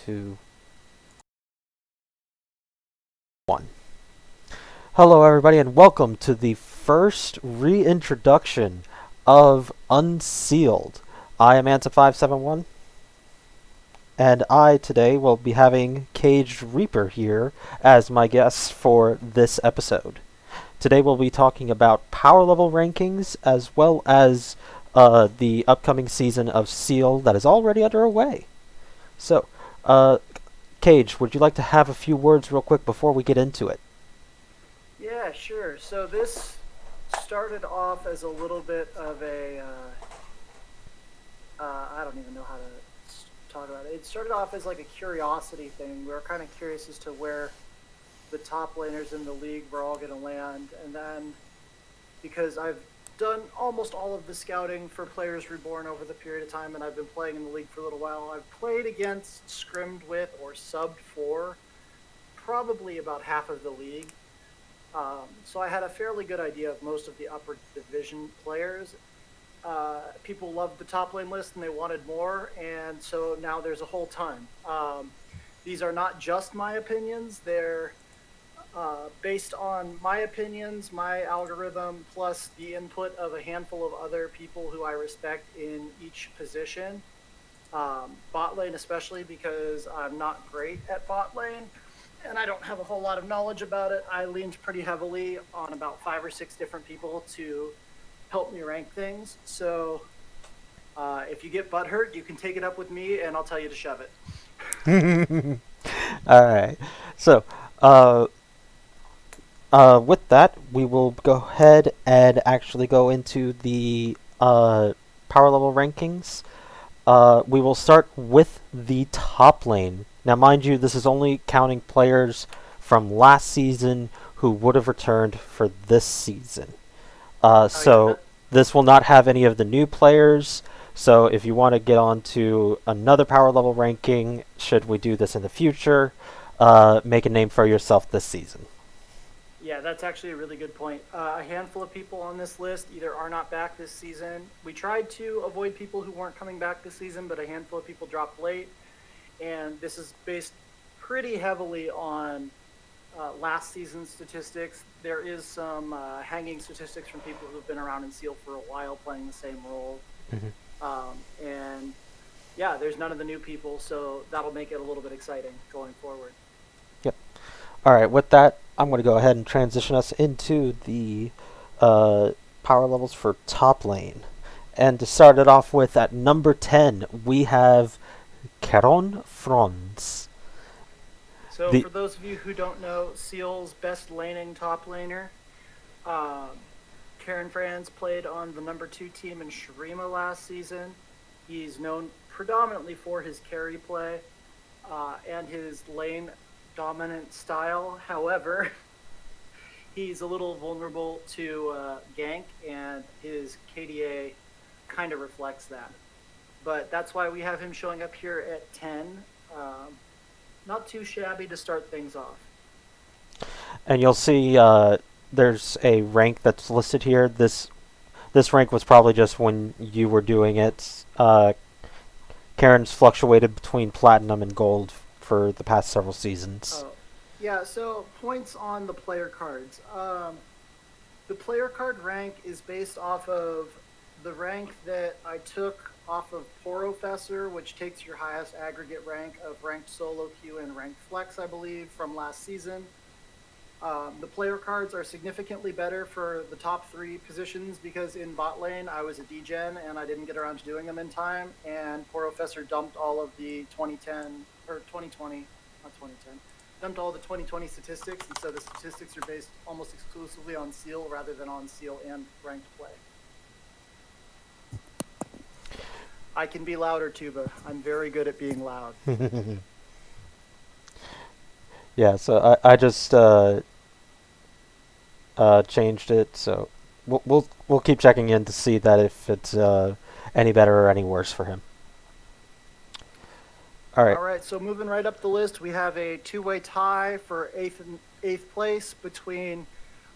2, 1. Hello everybody and welcome to the first reintroduction of UnCEALeD. I am Anta571. And I today will be having Caged Reaper here as my guest for this episode. Today we'll be talking about power level rankings as well as the upcoming season of Seal that is already underway. So, Cage, would you like to have a few words real quick before we get into it? Yeah, sure. So this started off as a little bit of I don't even know how to talk about it. It started off as like a curiosity thing. We were kind of curious as to where the top laners in the league were all going to land. And then because I've done almost all of the scouting for Players Reborn over the period of time, and I've been playing in the league for a little while, I've played against, scrimmed with, or subbed for probably about half of the league. So I had a fairly good idea of most of the upper division players. People loved the top lane list and they wanted more, and so now there's a whole ton. These are not just my opinions, they're based on my opinions, my algorithm, plus the input of a handful of other people who I respect in each position. Bot lane, especially because I'm not great at bot lane and I don't have a whole lot of knowledge about it. I leaned pretty heavily on about 5 or 6 different people to help me rank things. So if you get butthurt, you can take it up with me, and I'll tell you to shove it. All right. So, with that, we will go ahead and actually go into the power level rankings. We will start with the top lane. Now, mind you, this is only counting players from last season who would have returned for this season. So this will not have any of the new players. So if you want to get on to another power level ranking, should we do this in the future, make a name for yourself this season. Yeah, that's actually a really good point. A handful of people on this list either are not back this season. We tried to avoid people who weren't coming back this season, but a handful of people dropped late. And this is based pretty heavily on last season's statistics. There is some hanging statistics from people who've been around in Seal for a while playing the same role. And yeah, there's none of the new people, so that'll make it a little bit exciting going forward. Yep. All right, with that, I'm going to go ahead and transition us into the power levels for top lane. And to start it off with, at number 10, we have Franz. So for those of you who don't know, Seal's best laning top laner, Franz played on the number 2 team in Shurima last season. He's known predominantly for his carry play and his lane dominant style. However, he's a little vulnerable to gank, and his KDA kind of reflects that. But that's why we have him showing up here at 10. Not too shabby to start things off. And you'll see there's a rank that's listed here. This rank was probably just when you were doing it. Karen's fluctuated between platinum and gold for the past several seasons. Oh, yeah, so points on the player cards. The player card rank is based off of the rank that I took off of Porofessor, which takes your highest aggregate rank of ranked solo queue and ranked flex, I believe, from last season. The player cards are significantly better for the top 3 positions because in bot lane I was a degen and I didn't get around to doing them in time, and Porofessor dumped all of the 2010 or 2020, not 2010, dumped all the 2020 statistics, and so the statistics are based almost exclusively on Seal rather than on Seal and ranked play. I can be louder, Tuba. I'm very good at being loud. Yeah, so I just changed it, so we'll keep checking in to see that if it's any better or any worse for him. All right, so moving right up the list, we have a 2-way tie for eighth place between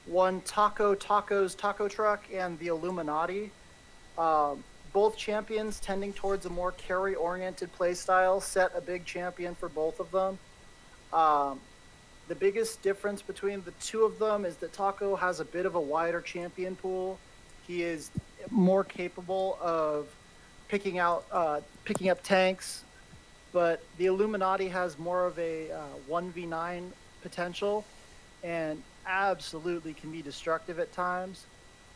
one Taco's Taco Truck and the Illuminati. Both champions tending towards a more carry-oriented playstyle, set a big champion for both of them. The biggest difference between the two of them is that Taco has a bit of a wider champion pool. He is more capable of picking up tanks, but the Illuminati has more of a 1v9 potential and absolutely can be destructive at times.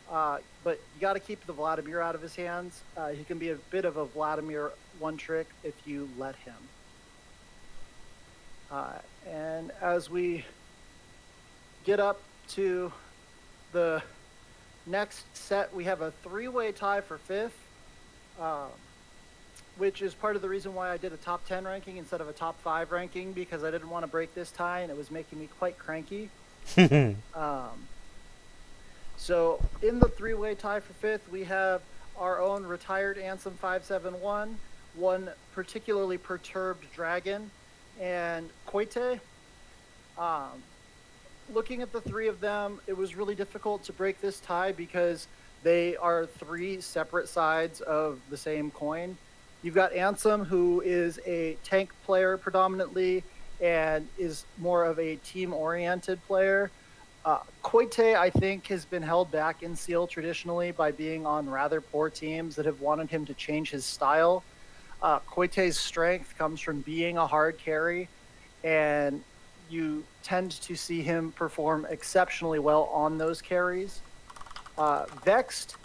But you got to keep the Vladimir out of his hands. He can be a bit of a Vladimir one trick if you let him. And as we get up to the next set, we have a three-way tie for fifth, which is part of the reason why I did a top 10 ranking instead of a top 5 ranking, because I didn't want to break this tie, and it was making me quite cranky. So in the three-way tie for fifth, we have our own retired Ansem 571, one particularly perturbed dragon, and Koite. Looking at the three of them, it was really difficult to break this tie because they are three separate sides of the same coin. You've got Ansem, who is a tank player predominantly and is more of a team-oriented player. Koite, I think, has been held back in UnCEALeD traditionally by being on rather poor teams that have wanted him to change his style. Koite's strength comes from being a hard carry, and you tend to see him perform exceptionally well on those carries. Vexed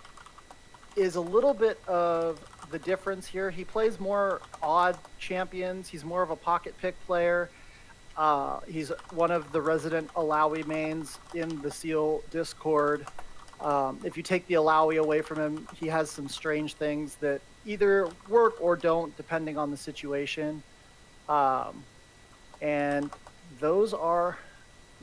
is a little bit of the difference here. He plays more odd champions. He's more of a pocket pick player. He's one of the resident Alawi mains in the Seal Discord. If you take the Alawi away from him, he has some strange things that either work or don't, depending on the situation. And those are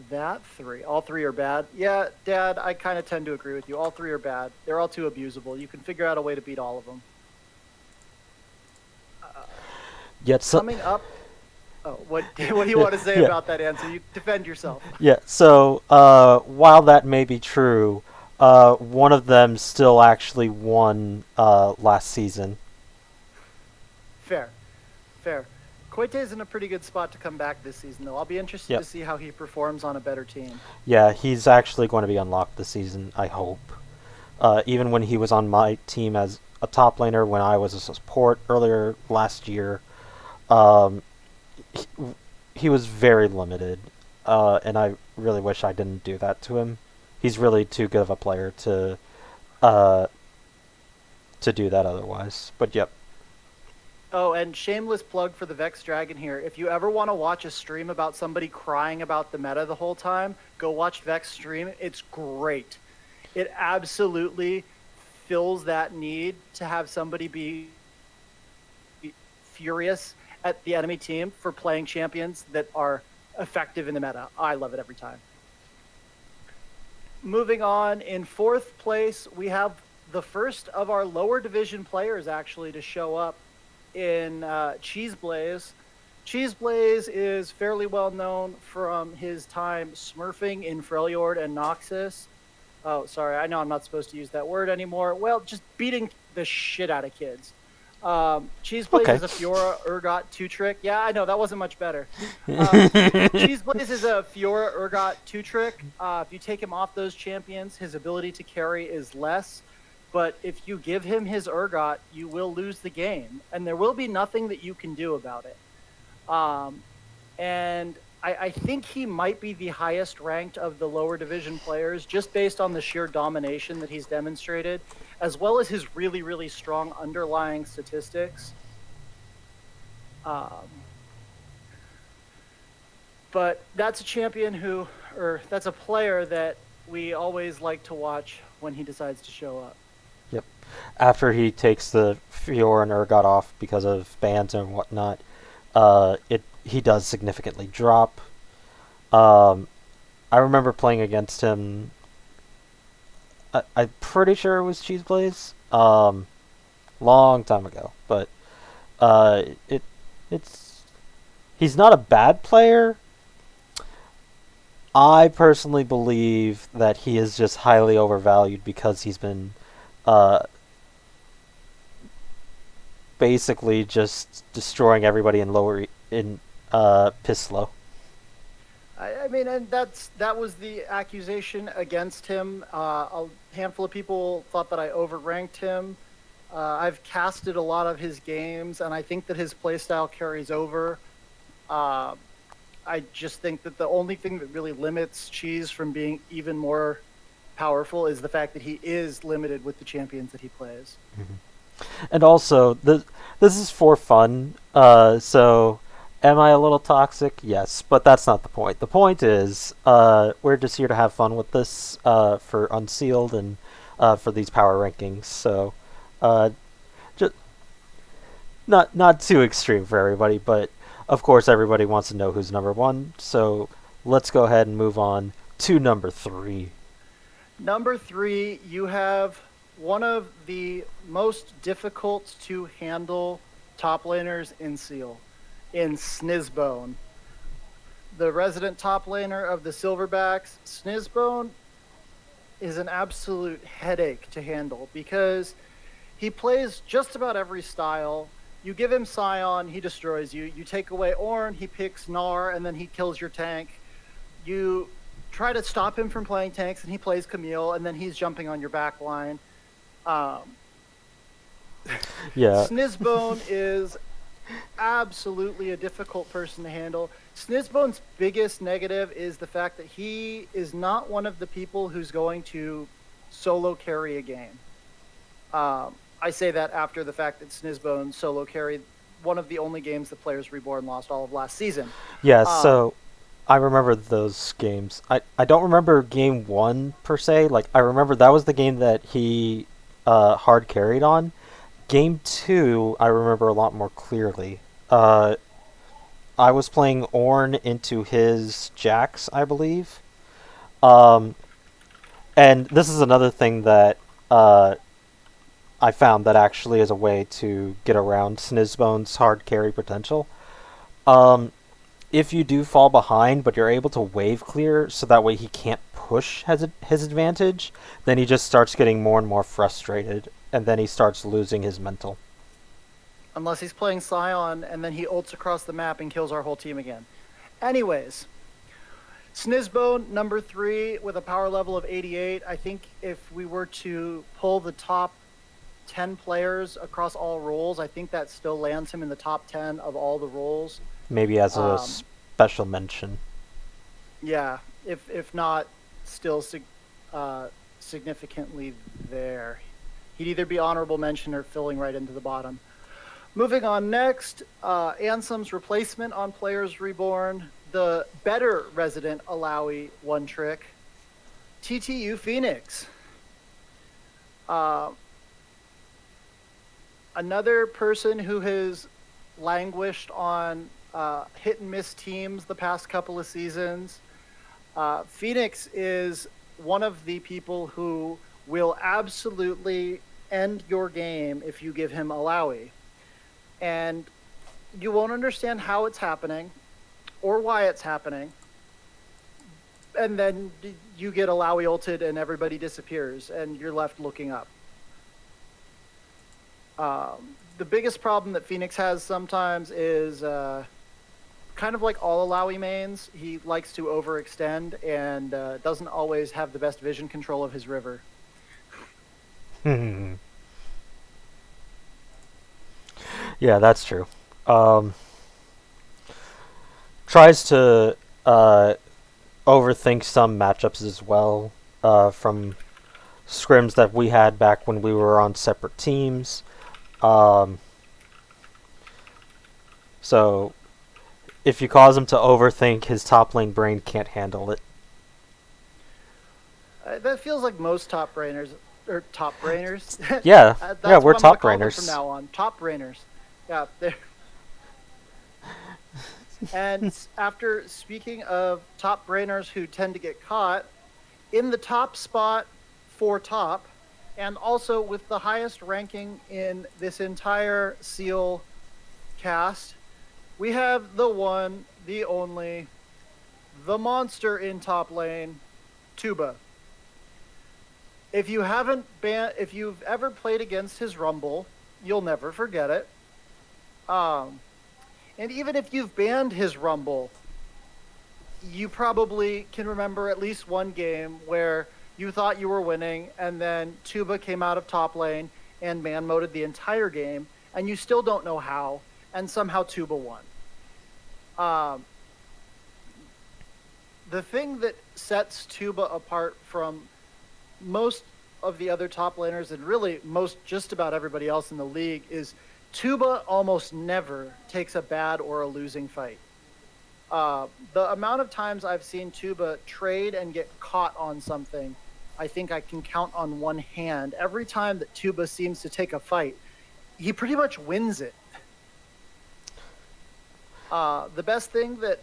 that three. All three are bad. Yeah, Dad, I kind of tend to agree with you. All three are bad. They're all too abusable. You can figure out a way to beat all of them. Coming up... Oh, what do you want to say about that answer? You defend yourself. Yeah, so while that may be true, one of them still actually won last season. Fair. Koite is in a pretty good spot to come back this season, though. I'll be interested to see how he performs on a better team. Yeah, he's actually going to be unlocked this season, I hope. Even when he was on my team as a top laner when I was a support earlier last year, he was very limited, and I really wish I didn't do that to him. He's really too good of a player to do that otherwise. But yep. Oh, and shameless plug for the Vex Dragon here. If you ever want to watch a stream about somebody crying about the meta the whole time, go watch Vex stream. It's great. It absolutely fills that need to have somebody be furious at the enemy team for playing champions that are effective in the meta. I love it every time. Moving on, in fourth place, we have the first of our lower division players actually to show up in Cheeseblaze. Cheeseblaze is fairly well known from his time smurfing in Freljord and Noxus. Oh, sorry, I know I'm not supposed to use that word anymore. Well, just beating the shit out of kids. Cheeseblaze is a Fiora Urgot 2-trick. Yeah, I know, that wasn't much better. Cheeseblaze is a Fiora Urgot 2-trick. If you take him off those champions, his ability to carry is less. But if you give him his Urgot, you will lose the game. And there will be nothing that you can do about it. And I think he might be the highest ranked of the lower division players, just based on the sheer domination that he's demonstrated, as well as his really, really strong underlying statistics. But that's a champion that's a player that we always like to watch when he decides to show up. Yep. After he takes the Fiora and Urgot off because of bans and whatnot, he does significantly drop. I remember playing against him. I'm pretty sure it was Cheeseblaze. Long time ago, but he's not a bad player. I personally believe that he is just highly overvalued because he's been basically just destroying everybody in Pislow. I mean, and that was the accusation against him. A handful of people thought that I overranked him. I've casted a lot of his games, and I think that his playstyle carries over. Uh, I just think that the only thing that really limits Cheese from being even more powerful is the fact that he is limited with the champions that he plays. And also, this is for fun. So, am I a little toxic? Yes, but that's not the point. The point is, we're just here to have fun with this for UnCEALeD and for these power rankings. So, uh, just not too extreme for everybody, but of course everybody wants to know who's number one. So, let's go ahead and move on to number 3. Number 3, you have one of the most difficult to handle top laners in Seal, in Snizbone. The resident top laner of the Silverbacks, Snizbone is an absolute headache to handle because he plays just about every style. You give him Scion, he destroys you. You take away Ornn, he picks Gnar, and then he kills your tank. You try to stop him from playing tanks, and he plays Camille, and then he's jumping on your back line. Yeah. Snizbone is absolutely a difficult person to handle. Snizbone's biggest negative is the fact that he is not one of the people who's going to solo carry a game. I say that after the fact that Snizbone solo carried one of the only games that Players Reborn lost all of last season. Yeah, so I remember those games. I don't remember game 1 per se. Like, I remember that was the game that he hard carried on. Game 2, I remember a lot more clearly. I was playing Ornn into his Jax, I believe. And this is another thing that I found that actually is a way to get around Snizbone's hard carry potential. If you do fall behind, but you're able to wave clear, so that way he can't push his advantage, then he just starts getting more and more frustrated, and then he starts losing his mental. Unless he's playing Scion, and then he ults across the map and kills our whole team again. Anyways, Snizbone, number 3, with a power level of 88. I think if we were to pull the top 10 players across all roles, I think that still lands him in the top 10 of all the roles. Maybe as a special mention. Yeah, if not, still significantly there. He'd either be honorable mention or filling right into the bottom. Moving on next, Ansem's replacement on Players Reborn, the better resident Alawi one trick, TTU Phoenix. Another person who has languished on hit and miss teams the past couple of seasons. Phoenix is one of the people who will absolutely end your game if you give him Alawi. And you won't understand how it's happening or why it's happening. And then you get Alawi ulted and everybody disappears and you're left looking up. The biggest problem that Phoenix has sometimes is kind of like all Alawi mains. He likes to overextend and doesn't always have the best vision control of his river. Yeah, that's true. Tries to overthink some matchups as well from scrims that we had back when we were on separate teams. So if you cause him to overthink, his top lane brain can't handle it. That feels like most top brainers, or top brainers. Yeah, That's yeah, we're what I'm top gonna call them brainers. from now on. Top brainers. Yeah. And after speaking of top brainers who tend to get caught, in the top spot for top, and also with the highest ranking in this entire Seal cast, we have the one, the only, the monster in top lane, Tuba. If you've ever played against his Rumble, you'll never forget it. And even if you've banned his Rumble, you probably can remember at least one game where you thought you were winning, and then Tuba came out of top lane and man-moded the entire game, and you still don't know how, and somehow Tuba won. Um, the thing that sets Tuba apart from most of the other top laners and really most just about everybody else in the league is Tuba almost never takes a bad or a losing fight. The amount of times I've seen Tuba trade and get caught on something, I think I can count on one hand. Every time that Tuba seems to take a fight, he pretty much wins it. The best thing that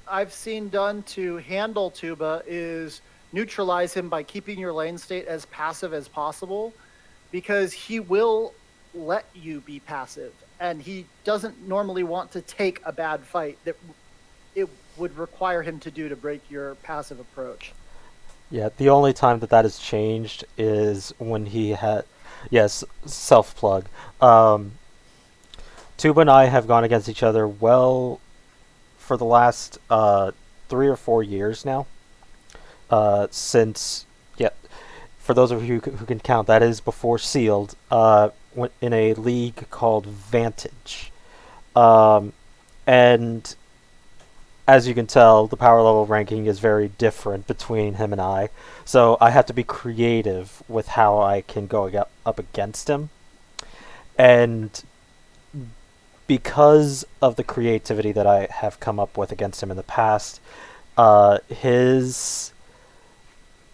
I've seen done to handle Tuba is neutralize him by keeping your lane state as passive as possible, because he will let you be passive, and he doesn't normally want to take a bad fight that it would require him to do to break your passive approach. Yeah, the only time that has changed is when he had, yes, self plug. Tuba and I have gone against each other well for the last 3 or 4 years now. Since, yeah, for those of you who can count, that is before Sealed, in a league called Vantage. And as you can tell, the power level ranking is very different between him and I. So I have to be creative with how I can go up against him. And because of the creativity that I have come up with against him in the past, his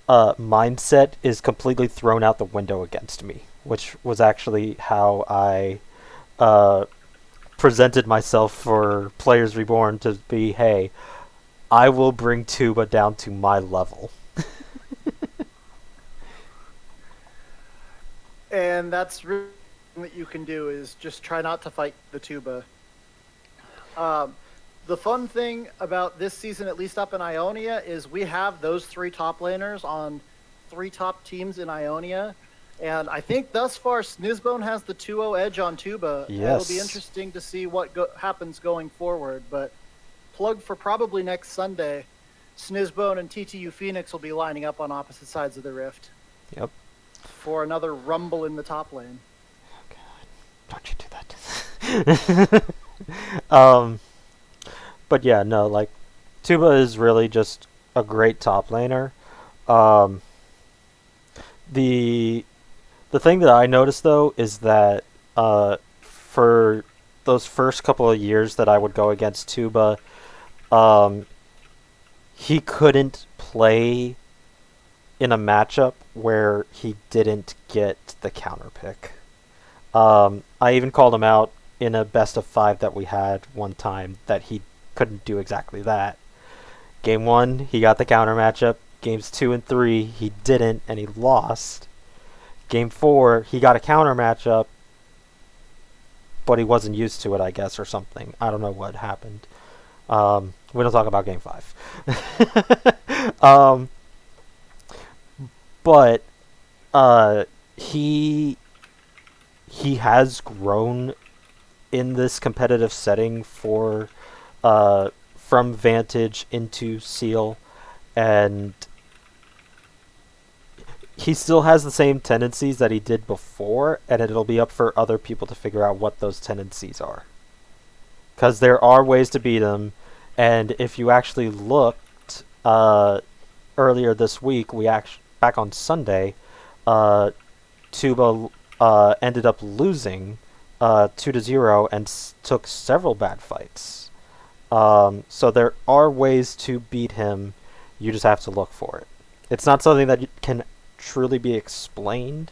mindset is completely thrown out the window against me, which was actually how I presented myself for Players Reborn to be, hey, I will bring Tuba down to my level. And that's really what you can do is just try not to fight the Tuba. The fun thing about this season, at least up in Ionia, is we have those 3 top laners on 3 top teams in Ionia. And I think thus far, Snizbone has the 2-0 edge on Tuba. Yes. It'll be interesting to see what happens going forward. But plug for probably next Sunday, Snizbone and TTU Phoenix will be lining up on opposite sides of the rift. Yep. For another rumble in the top lane. Oh God, don't you do that. But yeah, no, like, Tuba is really just a great top laner. The thing that I noticed, though, is that for those first couple of years that I would go against Tuba, he couldn't play in a matchup where he didn't get the counter pick. I even called him out in a best of 5 that we had one time that he couldn't do exactly that. Game 1, he got the counter matchup. Games 2 and 3, he didn't, and he lost. Game 4, he got a counter matchup, but he wasn't used to it, I guess, or something. I don't know what happened. We don't talk about Game 5. But he has grown in this competitive setting from Vantage into Seal, and he still has the same tendencies that he did before, and it'll be up for other people to figure out what those tendencies are. Because there are ways to beat him, and if you actually looked earlier this week, back on Sunday, Tuba ended up losing 2-0 and took several bad fights. So there are ways to beat him. You just have to look for it. It's not something that can truly be explained.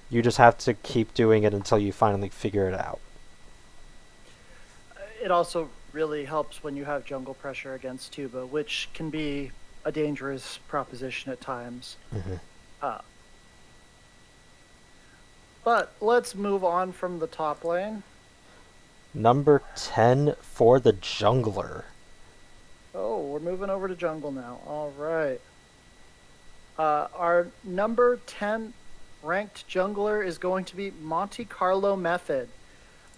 You just have to keep doing it until you finally figure it out. It also really helps when you have jungle pressure against Tuba, which can be a dangerous proposition at times. Mm-hmm. But let's move on from the top lane. Number 10 for the jungler. Oh, we're moving over to jungle now. All right. Our number 10 ranked jungler is going to be Monte Carlo Method.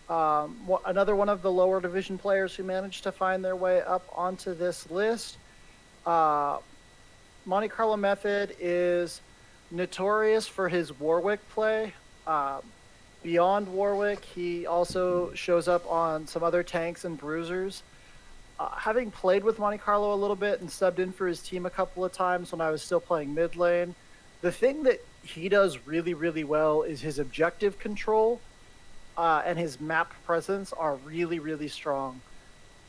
Another one of the lower division players who managed to find their way up onto this list. Monte Carlo Method is notorious for his Warwick play. Um, Beyond Warwick, he also shows up on some other tanks and bruisers. Having played with Monte Carlo a little bit and subbed in for his team a couple of times when I was still playing mid lane, the thing that he does really, really well is his objective control and his map presence are really, really strong.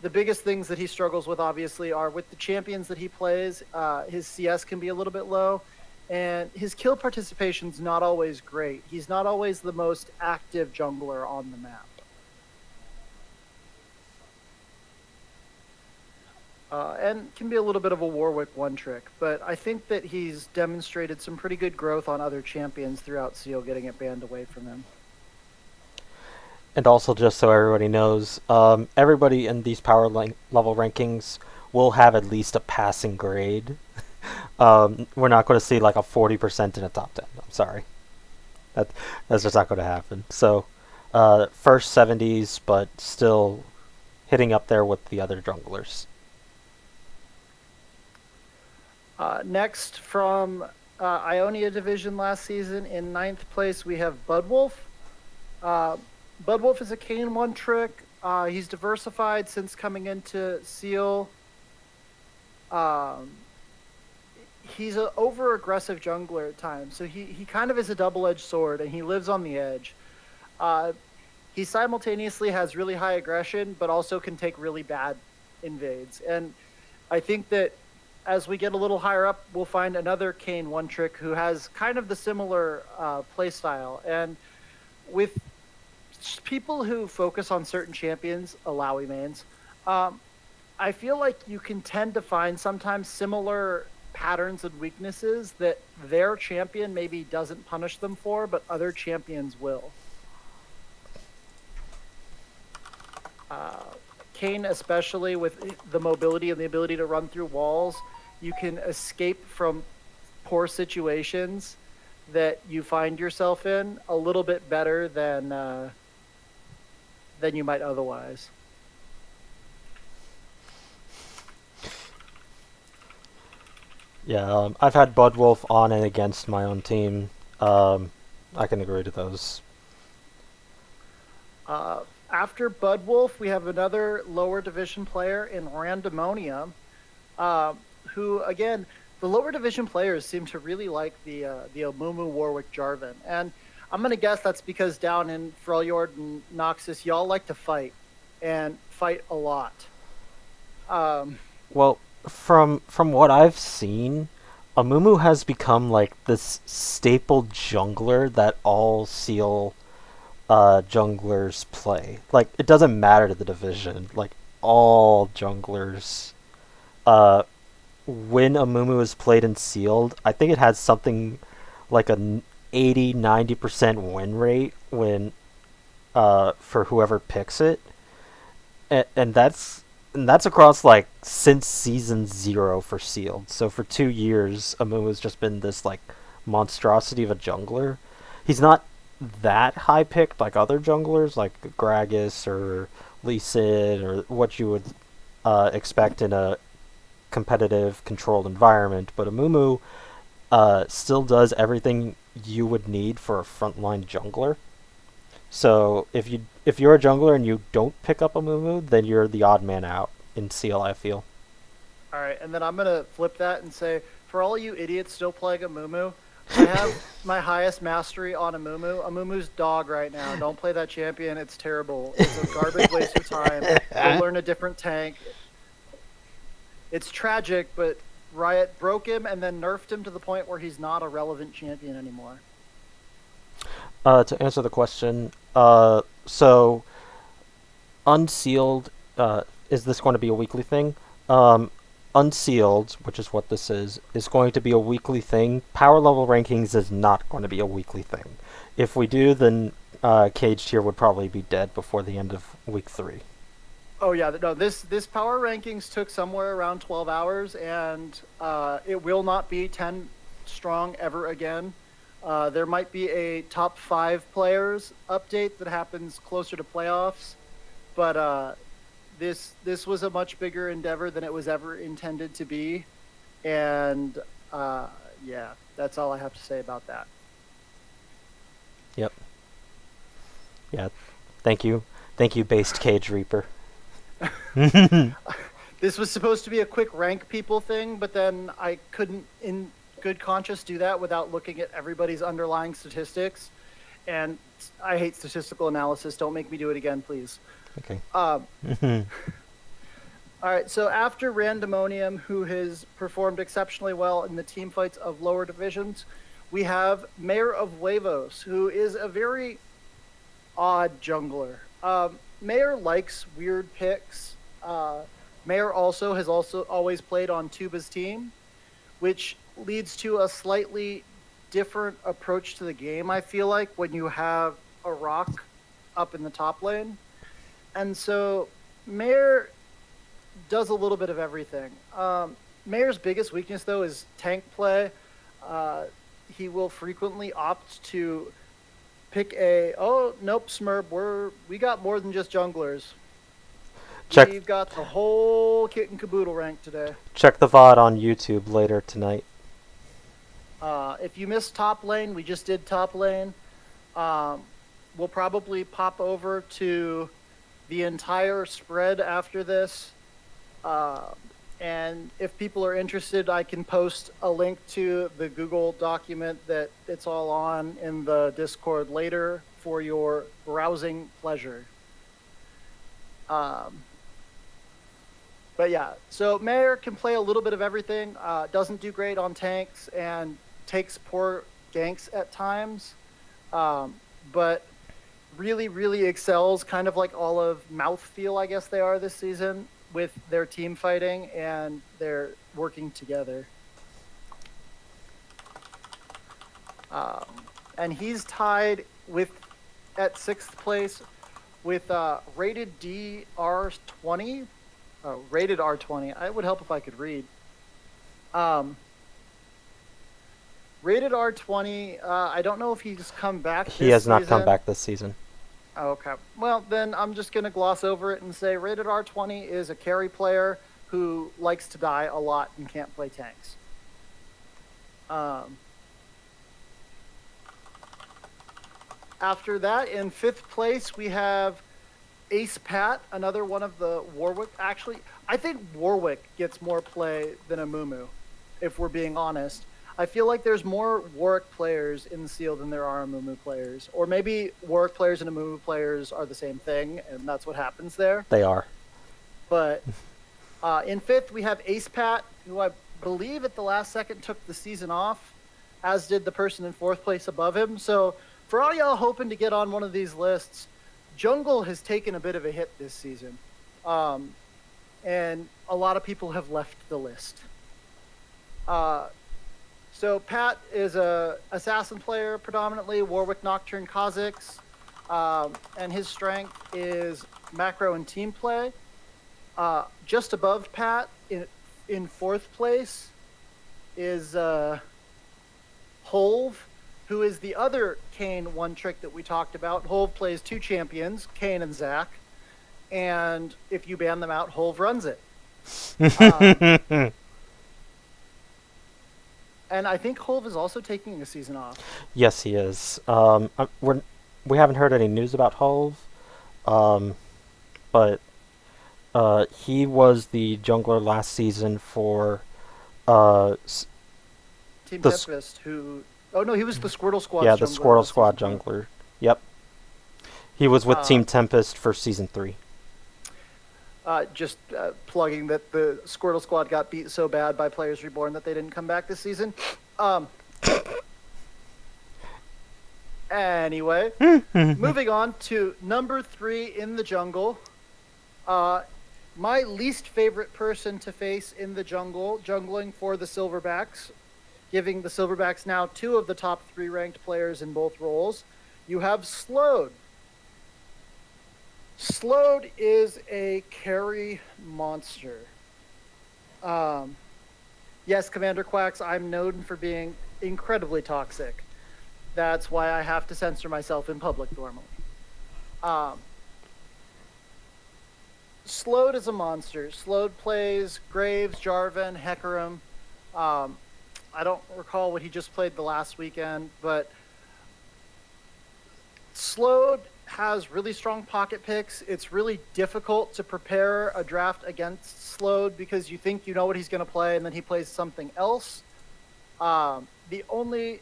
The biggest things that he struggles with, obviously, are with the champions that he plays. His CS can be a little bit low, and his kill participation's not always great. He's not always the most active jungler on the map. And can be a little bit of a Warwick one-trick, but I think that he's demonstrated some pretty good growth on other champions throughout Seal, getting it banned away from him. And also, just so everybody knows, everybody in these level rankings will have at least a passing grade. We're not going to see like a 40% in a top 10. I'm sorry. That's just not going to happen. So, first 70s, but still hitting up there with the other junglers. Next, from Ionia Division last season, in 9th place, we have Budwolf. Budwolf is a Kane one-trick. He's diversified since coming into Seal. He's an over-aggressive jungler at times, so he kind of is a double-edged sword, and he lives on the edge. He simultaneously has really high aggression, but also can take really bad invades. And I think that as we get a little higher up, we'll find another Kane one-trick who has kind of the similar playstyle. And with people who focus on certain champions, Alawi mains, I feel like you can tend to find sometimes similar patterns and weaknesses that their champion maybe doesn't punish them for, but other champions will. Kane, especially with the mobility and the ability to run through walls, you can escape from poor situations that you find yourself in a little bit better than you might otherwise. Yeah, I've had Budwolf on and against my own team. I can agree to those. After Budwolf, we have another lower division player in Randomonia, who, again, the lower division players seem to really like the Amumu Warwick Jarvan. And I'm going to guess that's because down in Freljord and Noxus, y'all like to fight, and fight a lot. Well, from what I've seen, Amumu has become like this staple jungler that all Seal junglers play. Like, it doesn't matter to the division. Like, all junglers, when Amumu is played and sealed, I think it has something like a 80-90% win rate when for whoever picks it, and that's across like since season 0 for sealed. So for 2 years, Amumu has just been this like monstrosity of a jungler. He's not that high picked like other junglers like Gragas or Lee Sin or what you would expect in a competitive controlled environment, but Amumu still does everything you would need for a frontline jungler. So if you're a jungler and you don't pick up Amumu, then you're the odd man out in Seal, I feel. All right, and then I'm going to flip that and say, for all you idiots still playing Amumu, I have my highest mastery on Amumu. Amumu's dog right now. Don't play that champion. It's terrible. It's a garbage waste of time. Go learn a different tank. It's tragic, but Riot broke him and then nerfed him to the point where he's not a relevant champion anymore. To answer the question, so UnCEALeD, is this going to be a weekly thing? UnCEALeD, which is what this is going to be a weekly thing. Power level rankings is not going to be a weekly thing. If we do, then Cage Tier would probably be dead before the end of week 3. Oh yeah, no. This power rankings took somewhere around 12 hours, and it will not be 10 strong ever again. There might be a top 5 players update that happens closer to playoffs, but this was a much bigger endeavor than it was ever intended to be, and yeah, that's all I have to say about that. Yep. Yeah. Thank you. Thank you, based Cage Reaper. This was supposed to be a quick rank people thing, but then I couldn't, in good conscience, do that without looking at everybody's underlying statistics. And I hate statistical analysis. Don't make me do it again, please. Okay. All right, so after Randomonium, who has performed exceptionally well in the team fights of lower divisions, we have Mayor of Huevos, who is a very odd jungler. Mayor likes weird picks. Mayor also has always played on Tuba's team, which leads to a slightly different approach to the game, I feel like, when you have a rock up in the top lane. And so Mayor does a little bit of everything. Mayor's biggest weakness, though, is tank play. He will frequently opt to pick nope, Smurb, we got more than just junglers. We've got the whole kit and caboodle rank today. Check the VOD on YouTube later tonight. If you missed top lane, we just did top lane. We'll probably pop over to the entire spread after this. And if people are interested, I can post a link to the Google document that it's all on in the Discord later for your browsing pleasure. But yeah, so Mayor can play a little bit of everything, doesn't do great on tanks, and takes poor ganks at times, but really, really excels, kind of like all of Mouthfeel, I guess they are this season, with their team fighting and their working together. And he's tied at 6th place with rated DR20. Oh, rated R20. It would help if I could read. Rated R20. I don't know if he's come back this season. He has not come back this season. Okay. Well, then I'm just going to gloss over it and say rated R20 is a carry player who likes to die a lot and can't play tanks. After that, in 5th place, we have Ace Pat, another one of the Warwick. Actually, I think Warwick gets more play than Amumu, if we're being honest. I feel like there's more Warwick players in UnCEALeD than there are Amumu players. Or maybe Warwick players and Amumu players are the same thing, and that's what happens there. They are. But in 5th, we have Ace Pat, who I believe at the last second took the season off, as did the person in 4th place above him. So for all y'all hoping to get on one of these lists, Jungle has taken a bit of a hit this season. And a lot of people have left the list. So Pat is a assassin player predominantly, Warwick Nocturne Kha'Zix, and his strength is macro and team play. Just above Pat, in 4th place, is Holv, who is the other Kayn one trick that we talked about. Holv plays 2 champions, Kayn and Zac, and if you ban them out, Holv runs it. And I think Holv is also taking a season off. Yes, he is. We haven't heard any news about Holv, but he was the jungler last season for Team Tempest, who... Oh, no, he was the Squirtle Squad jungler. Yeah, the Squirtle Squad jungler. Yep. He was with Team Tempest for Season 3. Just plugging that the Squirtle Squad got beat so bad by Players Reborn that they didn't come back this season. Anyway, moving on to number 3 in the jungle. My least favorite person to face in the jungle, jungling for the Silverbacks, giving the Silverbacks now 2 of the top 3 ranked players in both roles. You have Slowed. Slowed is a carry monster. Yes, Commander Quacks, I'm known for being incredibly toxic. That's why I have to censor myself in public normally. Slowed is a monster. Slowed plays Graves, Jarvan, Hecarim. I don't recall what he just played the last weekend, but Slowed has really strong pocket picks. It's really difficult to prepare a draft against Slode because you think you know what he's going to play and then he plays something else. The only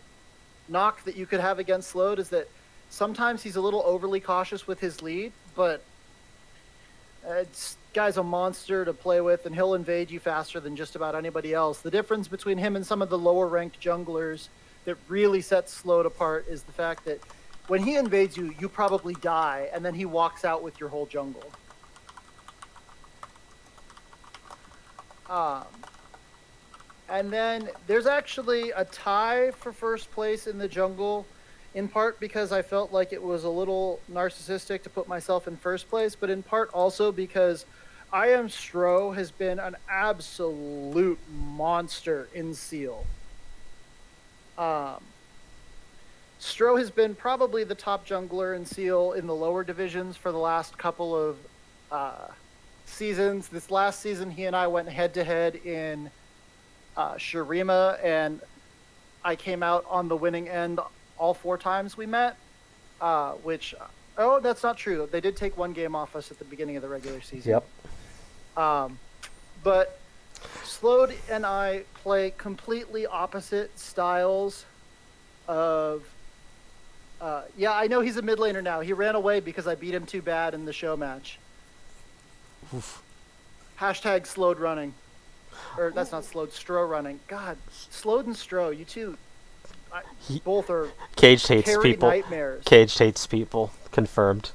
knock that you could have against Slode is that sometimes he's a little overly cautious with his lead, but guy's a monster to play with, and he'll invade you faster than just about anybody else. The difference between him and some of the lower-ranked junglers that really sets Slode apart is the fact that when he invades you, you probably die, and then he walks out with your whole jungle. And then there's actually a tie for first place in the jungle, in part because I felt like it was a little narcissistic to put myself in first place, but in part also because I Am Stro has been an absolute monster in Seal. Stro has been probably the top jungler in Seal in the lower divisions for the last couple of seasons. This last season, he and I went head-to-head in Shurima, and I came out on the winning end all 4 times we met, which, oh, that's not true. They did take 1 game off us at the beginning of the regular season. Yep. But Slode and I play completely opposite styles of... yeah, I know he's a mid laner now. He ran away because I beat him too bad in the show match. Oof. Hashtag Slode running. Or that's not Slode, Stro running. God, Slode and Stro, you two, both are Cage hates carry people. nightmares. Cage hates people. Confirmed.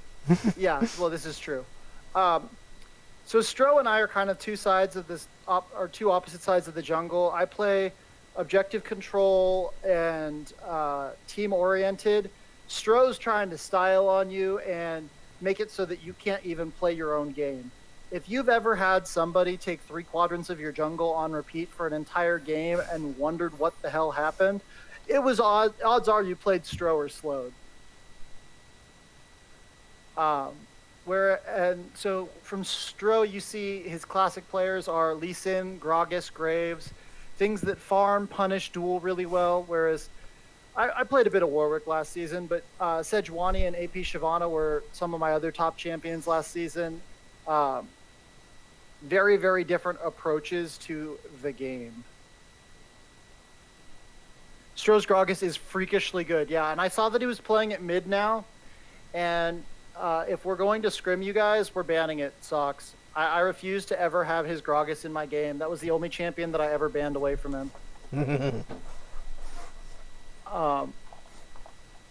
Yeah, well, this is true. So Stro and I are kind of two sides of this, or two opposite sides of the jungle. I play objective control and team-oriented. Stro's trying to style on you and make it so that you can't even play your own game. If you've ever had somebody take 3 quadrants of your jungle on repeat for an entire game and wondered what the hell happened, it was odds are you played Stro or Slode. So from Stro, you see his classic players are Lee Sin, Gragas, Graves, things that farm, punish, duel really well, whereas I played a bit of Warwick last season, but Sejuani and AP Shyvana were some of my other top champions last season. Very, very different approaches to the game. Stro's Gragas is freakishly good, yeah, and I saw that he was playing at mid now, and if we're going to scrim you guys, we're banning it, Sox. I refuse to ever have his Gragas in my game. That was the only champion that I ever banned away from him.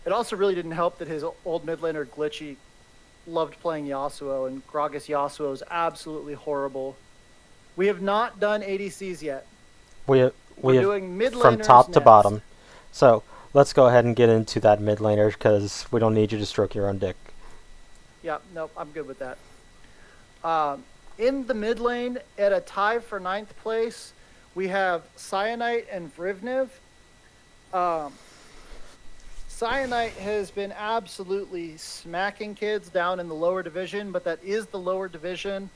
It also really didn't help that his old mid laner Glitchy loved playing Yasuo, and Gragas Yasuo is absolutely horrible. We have not done ADCs yet. We're doing mid laners from top to next. bottom. So let's go ahead and get into that mid laner because we don't need you to stroke your own dick. Yeah, nope, I'm good with that. In the mid lane, at a tie for 9th place, we have Cyanite and Vrivniv. Cyanite has been absolutely smacking kids down in the lower division, but that is the lower division.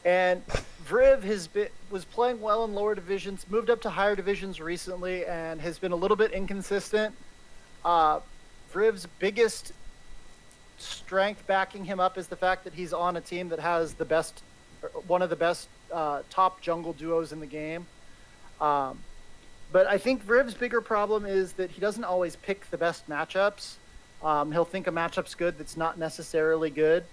And Vriv was playing well in lower divisions, moved up to higher divisions recently, and has been a little bit inconsistent. Vriv's biggest strength backing him up is the fact that he's on a team that has one of the best top jungle duos in the game. But I think Vriv's bigger problem is that he doesn't always pick the best matchups. He'll think a matchup's good that's not necessarily good.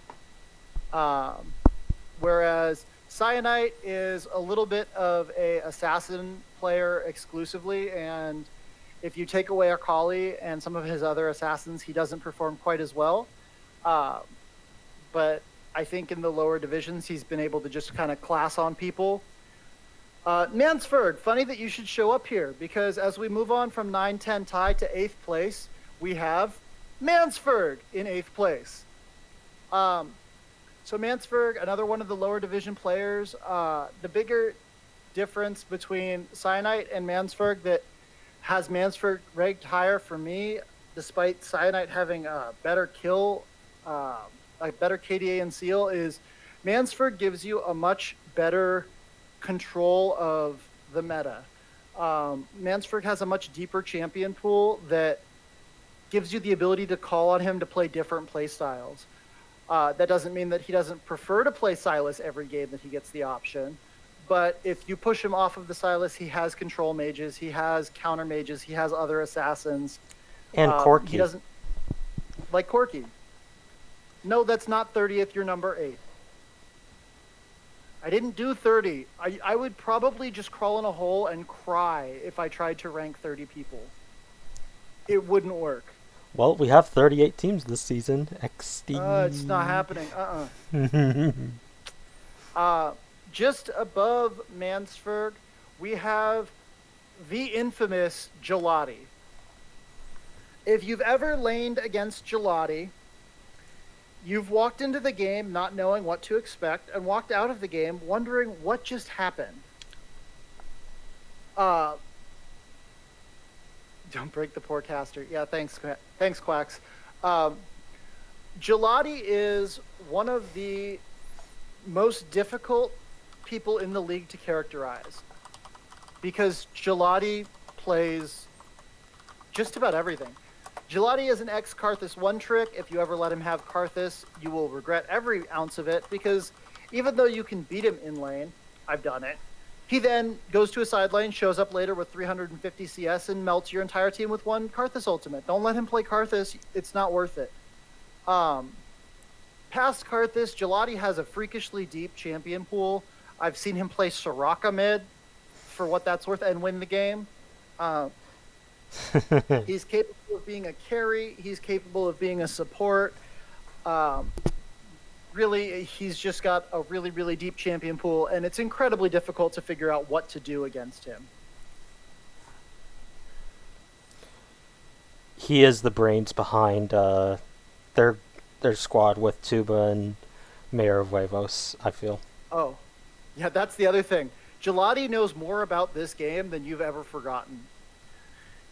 Whereas Cyanite is a little bit of a assassin player exclusively, and if you take away Akali and some of his other assassins, he doesn't perform quite as well. But I think in the lower divisions, he's been able to just kind of class on people. Mansford, funny that you should show up here, because as we move on from 9-10 tie to 8th place, we have Mansford in 8th place. So Mansford, another one of the lower division players, the bigger difference between Cyanite and Mansford that has Mansford ranked higher for me, despite Cyanite having a better kill, a better KDA and seal, is Mansford gives you a much better control of the meta. Mansford has a much deeper champion pool that gives you the ability to call on him to play different play styles. That doesn't mean that he doesn't prefer to play Silas every game that he gets the option. But if you push him off of the Silas, he has control mages, he has counter mages, he has other assassins. And Corky. He doesn't like Corky. No, that's not 30th. You're number 8. I didn't do 30. I would probably just crawl in a hole and cry if I tried to rank 30 people. It wouldn't work. Well, we have 38 teams this season. XD. It's not happening. Just above Mansford, we have the infamous Gelati. If you've ever laned against Gelati, you've walked into the game not knowing what to expect and walked out of the game wondering what just happened. Don't break the poor caster. Yeah, thanks, Quacks. Gelati is one of the most difficult people in the league to characterize because Gelati plays just about everything. Gelati is an ex-Karthus one-trick. If you ever let him have Karthus, you will regret every ounce of it because even though you can beat him in lane, I've done it, he then goes to a side lane, shows up later with 350 CS, and melts your entire team with one Karthus ultimate. Don't let him play Karthus. It's not worth it. Past Karthus, Gelati has a freakishly deep champion pool. I've seen him play Soraka mid, for what that's worth, and win the game. He's capable of being a carry. He's capable of being a support. Really, he's just got a really, really deep champion pool, and it's incredibly difficult to figure out what to do against him. He is the brains behind their squad with Tuba and Mayor of Huevos, I feel. Oh, yeah, that's the other thing. Gelati knows more about this game than you've ever forgotten.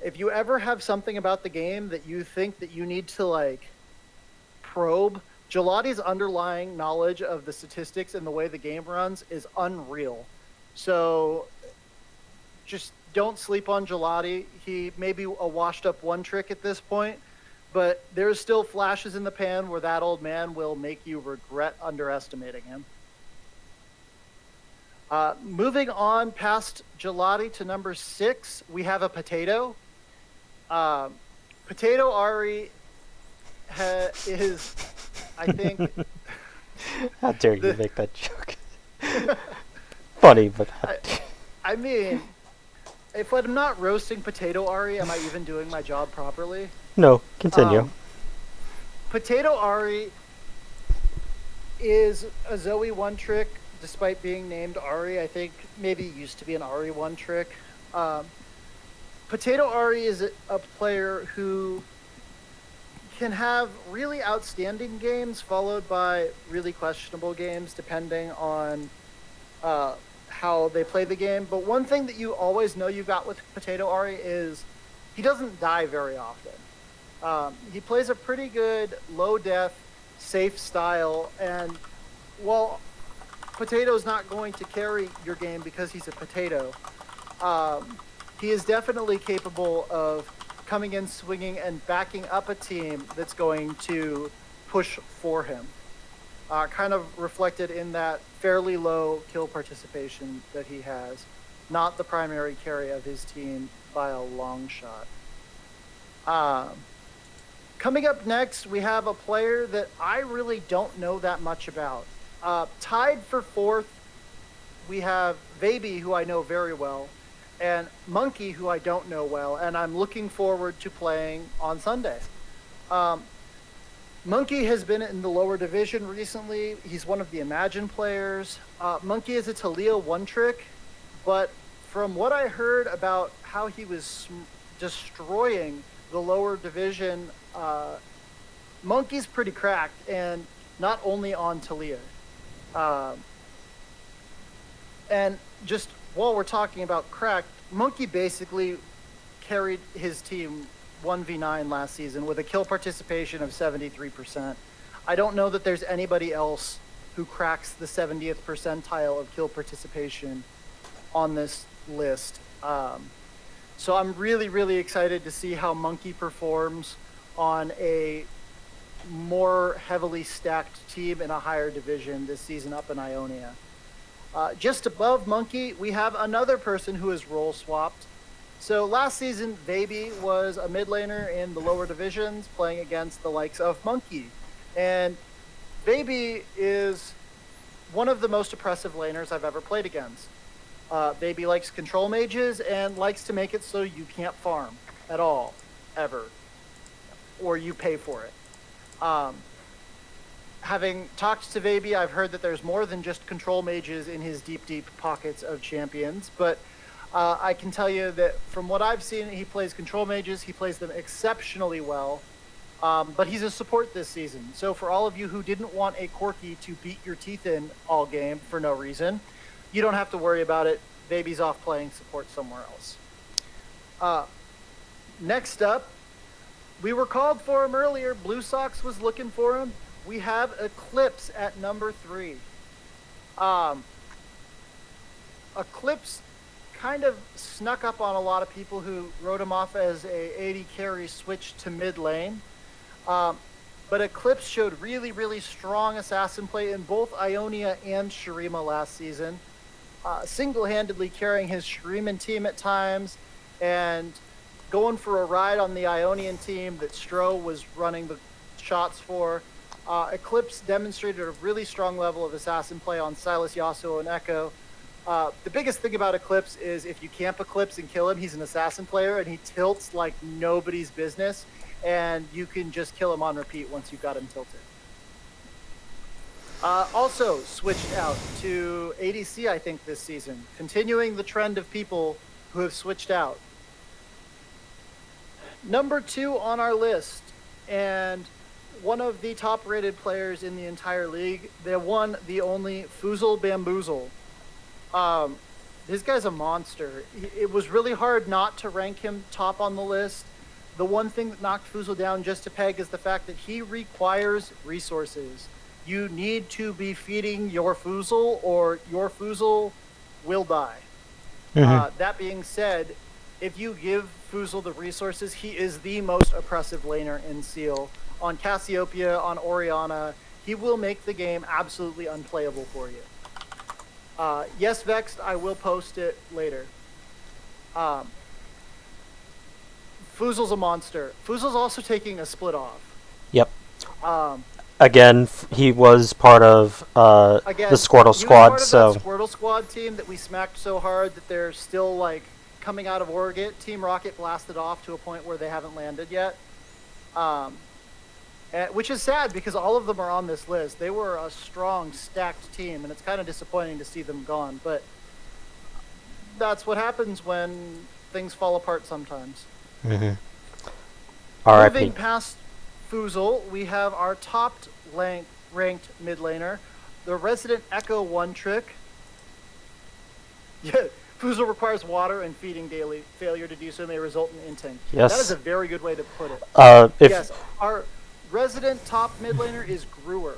If you ever have something about the game that you think that you need to, probe, Gelati's underlying knowledge of the statistics and the way the game runs is unreal. So just don't sleep on Gelati. He may be a washed-up one-trick at this point, but there's still flashes in the pan where that old man will make you regret underestimating him. Moving on past Gelati to number 6, we have a Potato. Potato Ari is, I think... How dare you make that joke? Funny, but... I mean, if I'm not roasting Potato Ari, am I even doing my job properly? No, continue. Potato Ari is a Zoe one-trick, despite being named Ari. I think maybe it used to be an Ari one-trick. Potato Ari is a player who can have really outstanding games followed by really questionable games depending on how they play the game. But one thing that you always know you got with Potato Ari is he doesn't die very often. He plays a pretty good low-death, safe style, and while Potato's not going to carry your game because he's a potato, he is definitely capable of coming in, swinging, and backing up a team that's going to push for him. Kind of reflected in that fairly low kill participation that he has. Not the primary carry of his team by a long shot. Coming up next, we have a player that I really don't know that much about. Tied for 4th, we have Baby, who I know very well, and Monkey, who I don't know well, and I'm looking forward to playing on Sunday. Monkey has been in the lower division recently. He's one of the Imagine players. Monkey is a Talia one-trick, but from what I heard about how he was destroying the lower division, Monkey's pretty cracked, and not only on Talia. And just while we're talking about cracked, Monkey basically carried his team 1v9 last season with a kill participation of 73%. I don't know that there's anybody else who cracks the 70th percentile of kill participation on this list. So I'm really, really excited to see how Monkey performs on a more heavily stacked team in a higher division this season up in Ionia. Just above Monkey, we have another person who is role swapped. So last season, Baby was a mid laner in the lower divisions playing against the likes of Monkey. And Baby is one of the most oppressive laners I've ever played against. Baby likes control mages and likes to make it so you can't farm at all, ever. Or you pay for it. Having talked to Baby, I've heard that there's more than just control mages in his deep, deep pockets of champions. But I can tell you that from what I've seen, he plays control mages. He plays them exceptionally well. But he's a support this season. So for all of you who didn't want a Corki to beat your teeth in all game for no reason, you don't have to worry about it. Baby's off playing support somewhere else. Next up, we were called for him earlier. Blue Sox was looking for him. We have Eclipse at number 3. Eclipse kind of snuck up on a lot of people who wrote him off as a 80 carry switch to mid lane. But Eclipse showed really, really strong assassin play in both Ionia and Shurima last season. Single-handedly carrying his Shuriman team at times and going for a ride on the Ionian team that Stro was running the shots for. Eclipse demonstrated a really strong level of assassin play on Silas, Yasuo, and Echo. The biggest thing about Eclipse is if you camp Eclipse and kill him, he's an assassin player, and he tilts like nobody's business, and you can just kill him on repeat once you've got him tilted. Also switched out to ADC, I think, this season, continuing the trend of people who have switched out. Number 2 on our list, and one of the top-rated players in the entire league, the one, the only, Foozle Bamboozle. This guy's a monster. It was really hard not to rank him top on the list. The one thing that knocked Foozle down just a peg is the fact that he requires resources. You need to be feeding your Foozle or your Foozle will die. Mm-hmm. That being said, if you give Foozle the resources, he is the most oppressive laner in UnCEALeD. On Cassiopeia, on Orianna, he will make the game absolutely unplayable for you. Yes, Vexed, I will post it later. Foozle's a monster. Foozle's also taking a split off. Yep. Again, he was part of the Squirtle squad. So that Squirtle squad team that we smacked so hard that they're still like coming out of Oregon. Team Rocket blasted off to a point where they haven't landed yet. Which is sad because all of them are on this list. They were a strong, stacked team, and it's kind of disappointing to see them gone. But that's what happens when things fall apart sometimes. Mm-hmm. R.I.P. Moving past Foozle, we have our top-ranked mid laner, the resident Echo one trick. Yeah, Foozle requires water and feeding daily. Failure to do so may result in inting. Yes. That is a very good way to put it. Yes, our resident top mid laner is Brewer.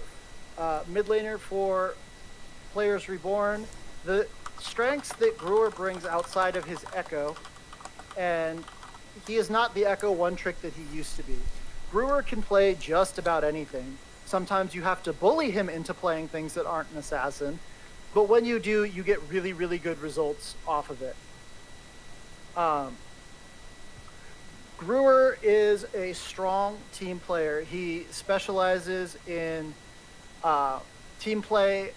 Mid laner for Players Reborn. The strengths that Brewer brings outside of his Echo, and he is not the Echo one trick that he used to be. Brewer can play just about anything. Sometimes you have to bully him into playing things that aren't an assassin, but when you do, you get really, really good results off of it. Brewer is a strong team player. He specializes in team play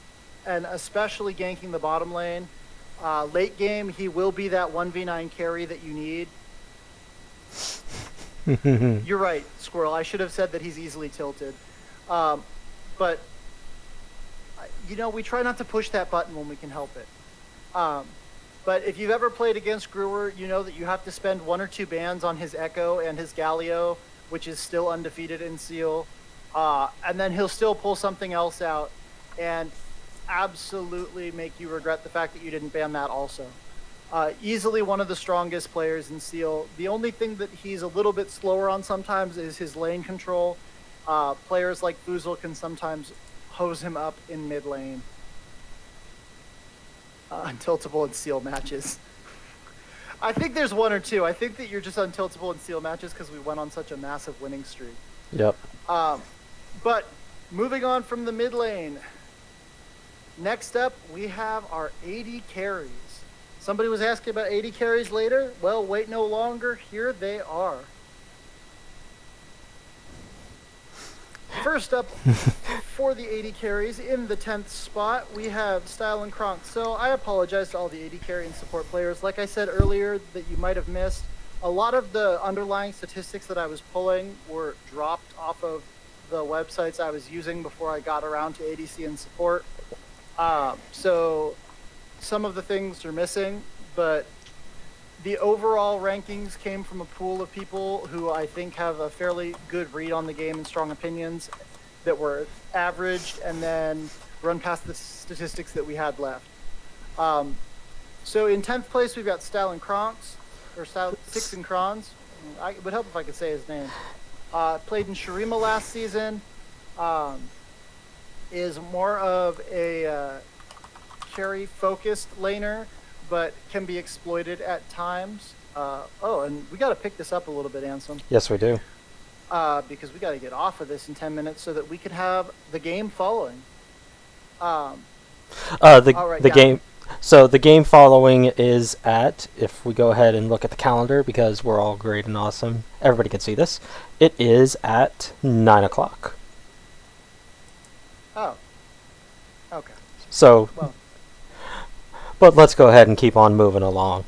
and especially ganking the bottom lane. Late game, he will be that 1v9 carry that you need. You're right, Squirrel. I should have said that he's easily tilted. But, you know, we try not to push that button when we can help it. But if you've ever played against Brewer, you know that you have to spend 1 or 2 bans on his Echo and his Galio, which is still undefeated in UnCEALeD. And then he'll still pull something else out and absolutely make you regret the fact that you didn't ban that also. Easily one of the strongest players in UnCEALeD. The only thing that he's a little bit slower on sometimes is his lane control. Players like Foozle can sometimes hose him up in mid lane. Untiltable and UnCEALeD matches. I think there's one or two. I think that you're just untiltable in seal matches because we went on such a massive winning streak. Yep. But moving on from the mid lane, next up we have our AD carries. Somebody was asking about AD carries later. Well, wait no longer. Here they are. First up for the AD carries in the 10th spot, we have Style and Kronk. So I apologize to all the AD carry and support players. Like I said earlier that you might have missed, a lot of the underlying statistics that I was pulling were dropped off of the websites I was using before I got around to ADC and support. So some of the things are missing, but the overall rankings came from a pool of people who I think have a fairly good read on the game and strong opinions that were averaged and then run past the statistics that we had left. So in 10th place, we've got Style and Kronks, or Style 6 and Krons. It would help if I could say his name. Played in Shurima last season. Is more of a carry-focused laner, but can be exploited at times. And we got to pick this up a little bit, Ansem. Yes, we do. Because we got to get off of this in 10 minutes so that we can have the game following. Game. So the game following is at, if we go ahead and look at the calendar, because we're all great and awesome, everybody can see this. It is at 9 o'clock. Oh. Okay. So, well, but let's go ahead and keep on moving along.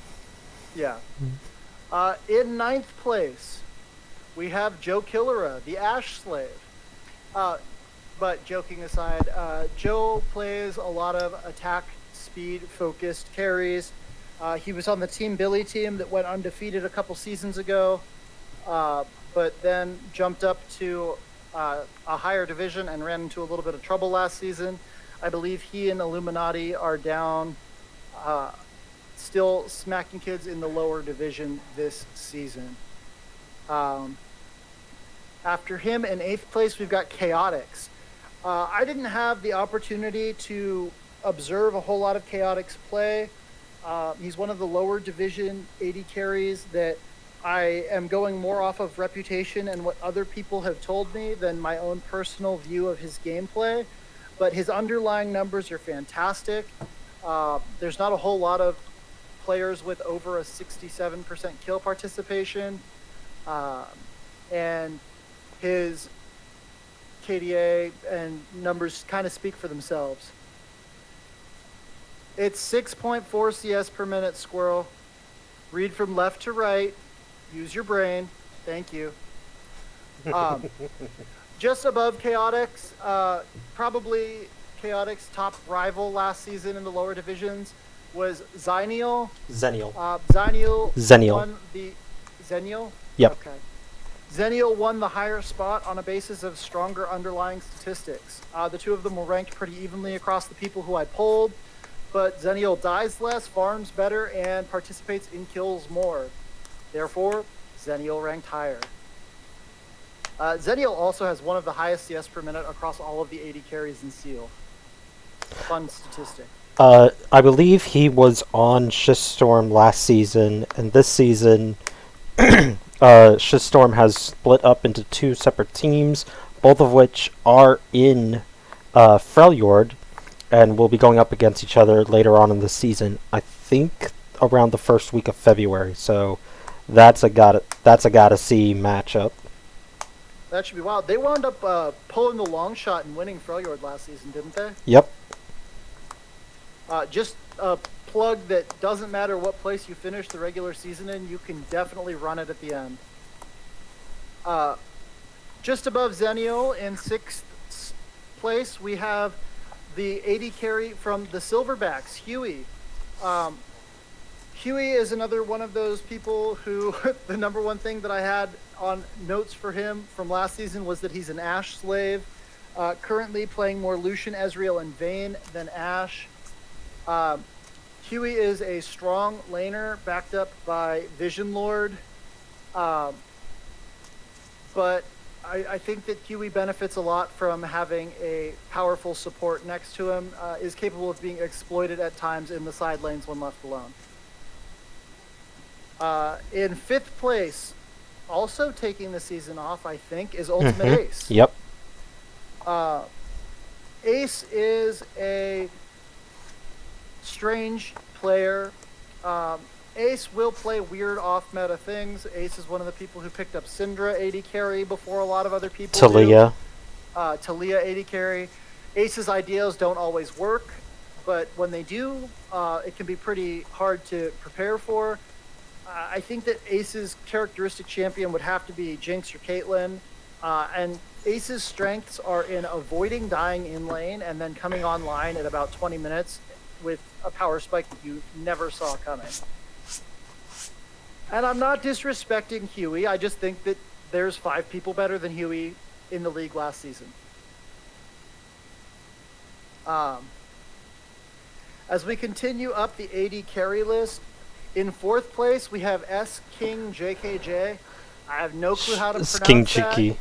Yeah. In 9th place, we have Joe Killera, the Ash Slave. But joking aside, Joe plays a lot of attack speed-focused carries. He was on the Team Billy team that went undefeated a couple seasons ago, but then jumped up to a higher division and ran into a little bit of trouble last season. I believe he and Illuminati are down, still smacking kids in the lower division this season. After him in 8th place, we've got Chaotix. I didn't have the opportunity to observe a whole lot of Chaotix play. He's one of the lower division AD carries that I am going more off of reputation and what other people have told me than my own personal view of his gameplay. But his underlying numbers are fantastic. There's not a whole lot of players with over a 67% kill participation. And his KDA and numbers kind of speak for themselves. It's 6.4 CS per minute, Squirrel. Read from left to right. Use your brain. Thank you. Just above Chaotix, probably Chaotix's top rival last season in the lower divisions was Zyniel. Zenial. Won the Zenial? Yep. Okay. Zenial won the higher spot on a basis of stronger underlying statistics. The two of them were ranked pretty evenly across the people who I polled, but Zenial dies less, farms better, and participates in kills more. Therefore, Zenial ranked higher. Zenial also has one of the highest CS per minute across all of the 80 carries in Seal. Fun statistic. I believe he was on Shitstorm last season, and this season Shitstorm has split up into two separate teams, both of which are in Freljord, and will be going up against each other later on in the season. I think around the first week of February. So that's a gotta see matchup. That should be wild. They wound up pulling the long shot and winning Freljord last season, didn't they? Yep. Just a plug that doesn't matter what place you finish the regular season in, you can definitely run it at the end. Just above Zenial in 6th place, we have the AD carry from the Silverbacks, Huey. Huey is another one of those people who the number one thing that I had on notes for him from last season was that he's an Ashe slave, currently playing more Lucian, Ezreal, and Vayne than Ashe. Huey is a strong laner backed up by Vision Lord, but I think that Huey benefits a lot from having a powerful support next to him, is capable of being exploited at times in the side lanes when left alone. In 5th place, also taking the season off, I think, is Ultimate Ace. Yep. Ace is a strange player. Ace will play weird off-meta things. Ace is one of the people who picked up Syndra AD carry before a lot of other people Talia. Talia AD carry. Ace's ideas don't always work, but when they do, it can be pretty hard to prepare for. I think that Ace's characteristic champion would have to be Jinx or Caitlyn, and Ace's strengths are in avoiding dying in lane and then coming online at about 20 minutes with a power spike that you never saw coming. And I'm not disrespecting Huey, I just think that there's 5 people better than Huey in the league last season. As we continue up the AD carry list, in 4th place we have S King JKJ. I have no clue how to pronounce that.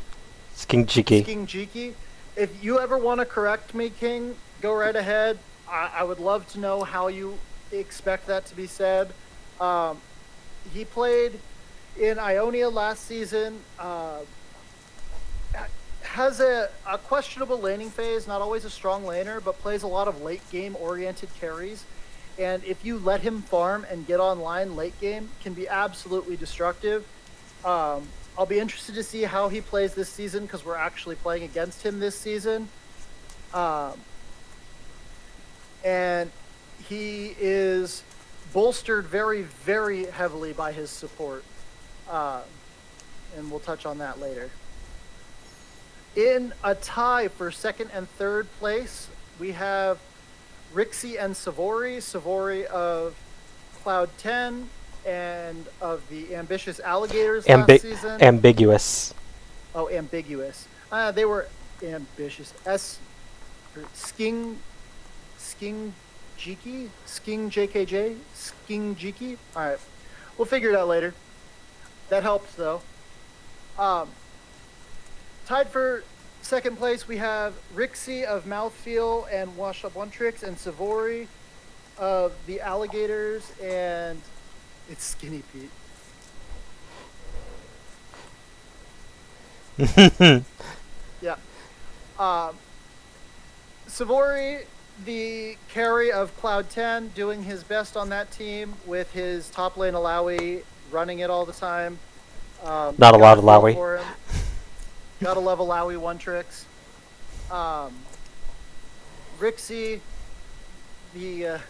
Skingjiki. If you ever want to correct me, King, go right ahead. I would love to know how you expect that to be said. He played in Ionia last season. Has a questionable laning phase, not always a strong laner, but plays a lot of late game oriented carries. And if you let him farm and get online late game, can be absolutely destructive. I'll be interested to see how he plays this season because we're actually playing against him this season. And he is bolstered very, very heavily by his support. And we'll touch on that later. In a tie for 2nd and 3rd place, we have Rixie and Savori. Savori of Cloud 10 and of the Ambitious Alligators last season. Ambiguous. Oh, Ambiguous. They were ambitious. Sking JKJ? Sking Jiki? Alright. We'll figure it out later. That helps, though. Tied for 2nd place, we have Rixie of Mouthfeel and Washed Up One Tricks, and Savori of the Alligators, and it's Skinny Pete. Yeah. Savori, the carry of Cloud 10, doing his best on that team with his top lane Alawi, running it all the time. Not a lot of Alawi. Gotta love Alawi One Tricks. Rixie, the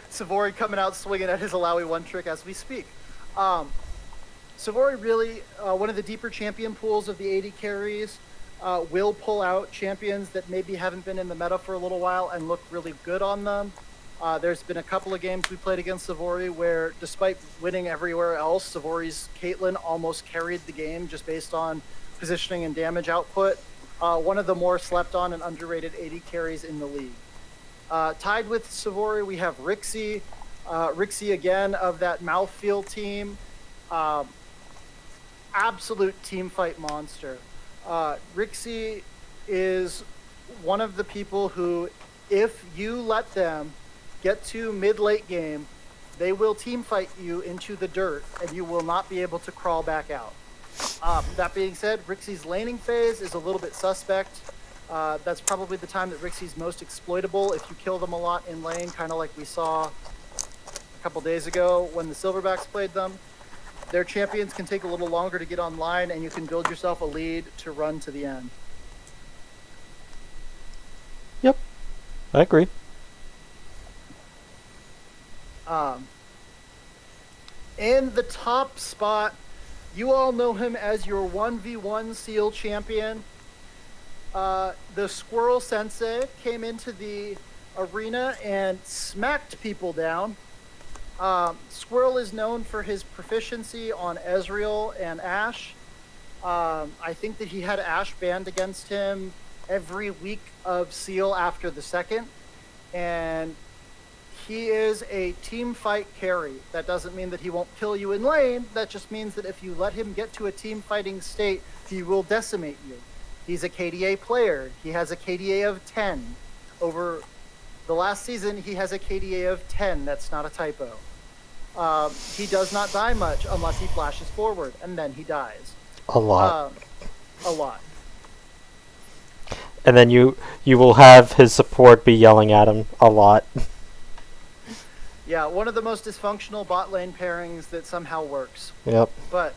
Savori coming out swinging at his Alawi One Trick as we speak. Savori really, one of the deeper champion pools of the AD carries, will pull out champions that maybe haven't been in the meta for a little while and look really good on them. There's been a couple of games we played against Savori where, despite winning everywhere else, Savori's Caitlyn almost carried the game just based on positioning and damage output. One of the more slept on and underrated AD carries in the league. Tied with Savori, we have Rixie. Rixie again of that Mouthfeel team. Absolute team fight monster. Rixie is one of the people who, if you let them get to mid-late game, they will team fight you into the dirt and you will not be able to crawl back out. That being said, Rixie's laning phase is a little bit suspect. That's probably the time that Rixie's most exploitable if you kill them a lot in lane, kind of like we saw a couple days ago when the Silverbacks played them. Their champions can take a little longer to get online and you can build yourself a lead to run to the end. Yep, I agree. In the top spot, you all know him as your 1v1 Seal champion. The Squirrel Sensei came into the arena and smacked people down. Squirrel is known for his proficiency on Ezreal and Ashe. I think that he had Ashe banned against him every week of Seal after the 2nd. And he is a team fight carry. That doesn't mean that he won't kill you in lane. That just means that if you let him get to a team fighting state, he will decimate you. He's a KDA player. He has a KDA of 10 over The last season, he has a KDA of 10. That's not a typo. He does not die much unless he flashes forward, and then he dies. A lot. A lot. And then you will have his support be yelling at him a lot. Yeah, one of the most dysfunctional bot lane pairings that somehow works. Yep. But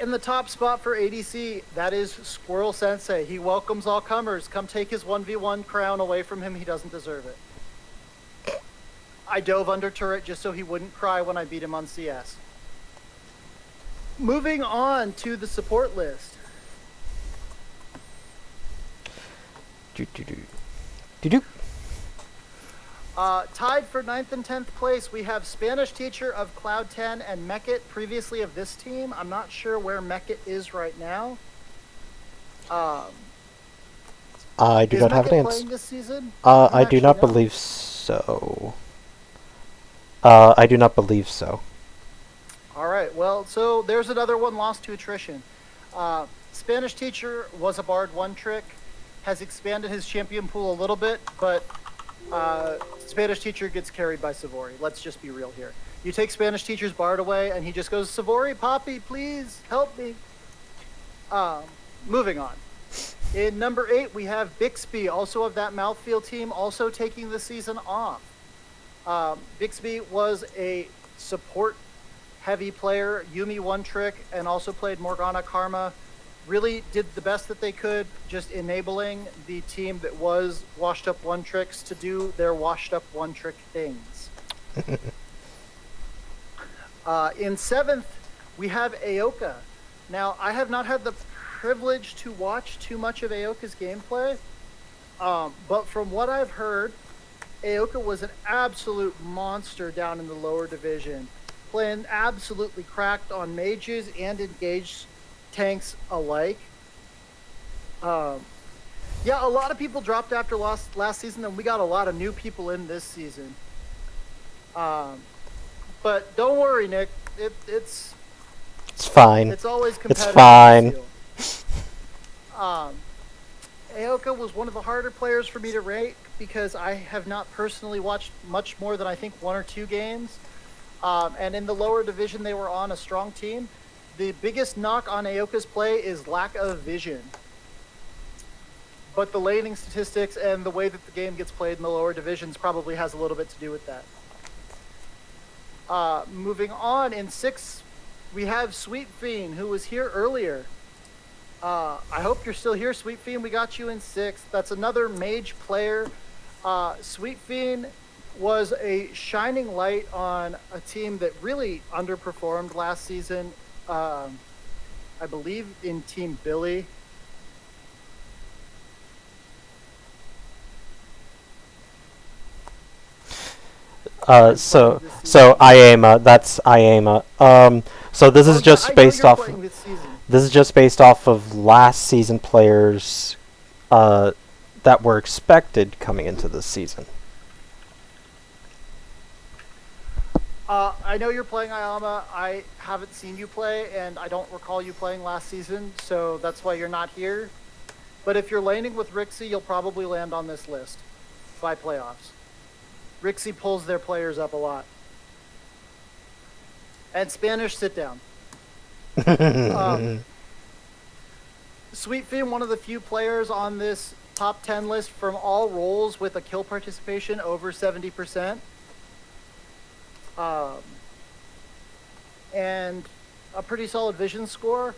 in the top spot for ADC, that is Squirrel Sensei. He welcomes all comers. Come take his 1v1 crown away from him. He doesn't deserve it. I dove under turret just so he wouldn't cry when I beat him on CS. Moving on to the support list. Do. Tied for 9th and 10th place, we have Spanish teacher of Cloud10 and Mekit, previously of this team. I'm not sure where Mekit is right now. I do not have an answer. Playing this season? I do not believe so. I do not believe so. All right. Well, so there's another one lost to attrition. Spanish teacher was a Bard one trick, has expanded his champion pool a little bit, but Spanish teacher gets carried by Savory. Let's just be real here. You take Spanish teacher's Bard away, and he just goes, Savory, Poppy, please help me. Moving on. In number 8, we have Bixby, also of that Mouthfeel team, also taking the season off. Bixby was a support-heavy player, Yumi one trick, and also played Morgana Karma. Really did the best that they could, just enabling the team that was washed up one tricks to do their washed up one trick things. In 7th, we have Aoka. Now, I have not had the privilege to watch too much of Aoka's gameplay, but from what I've heard, Aoka was an absolute monster down in the lower division, playing absolutely cracked on mages and engaged tanks alike. Yeah, a lot of people dropped after last season, and we got a lot of new people in this season. But don't worry, Nick. It's fine. It's always competitive. It's fine. Aoka was one of the harder players for me to rate because I have not personally watched much more than I think 1 or 2 games. And in the lower division, they were on a strong team. The biggest knock on Aoka's play is lack of vision. But the laning statistics and the way that the game gets played in the lower divisions probably has a little bit to do with that. Moving on, in 6th, we have Sweet Fiend, who was here earlier. I hope you're still here, Sweet Fiend. We got you in 6th. That's another mage player. Sweet Fiend was a shining light on a team that really underperformed last season. I believe in Team Billy. So Iama, that's Iama. So this is just based off. This is just based off of last season players that were expected coming into this season. I know you're playing Iama. I haven't seen you play, and I don't recall you playing last season, so that's why you're not here. But if you're laning with Rixie, you'll probably land on this list by playoffs. Rixie pulls their players up a lot. And Spanish, sit down. Sweet Fiend, one of the few players on this top 10 list from all roles with a kill participation over 70%. And a pretty solid vision score,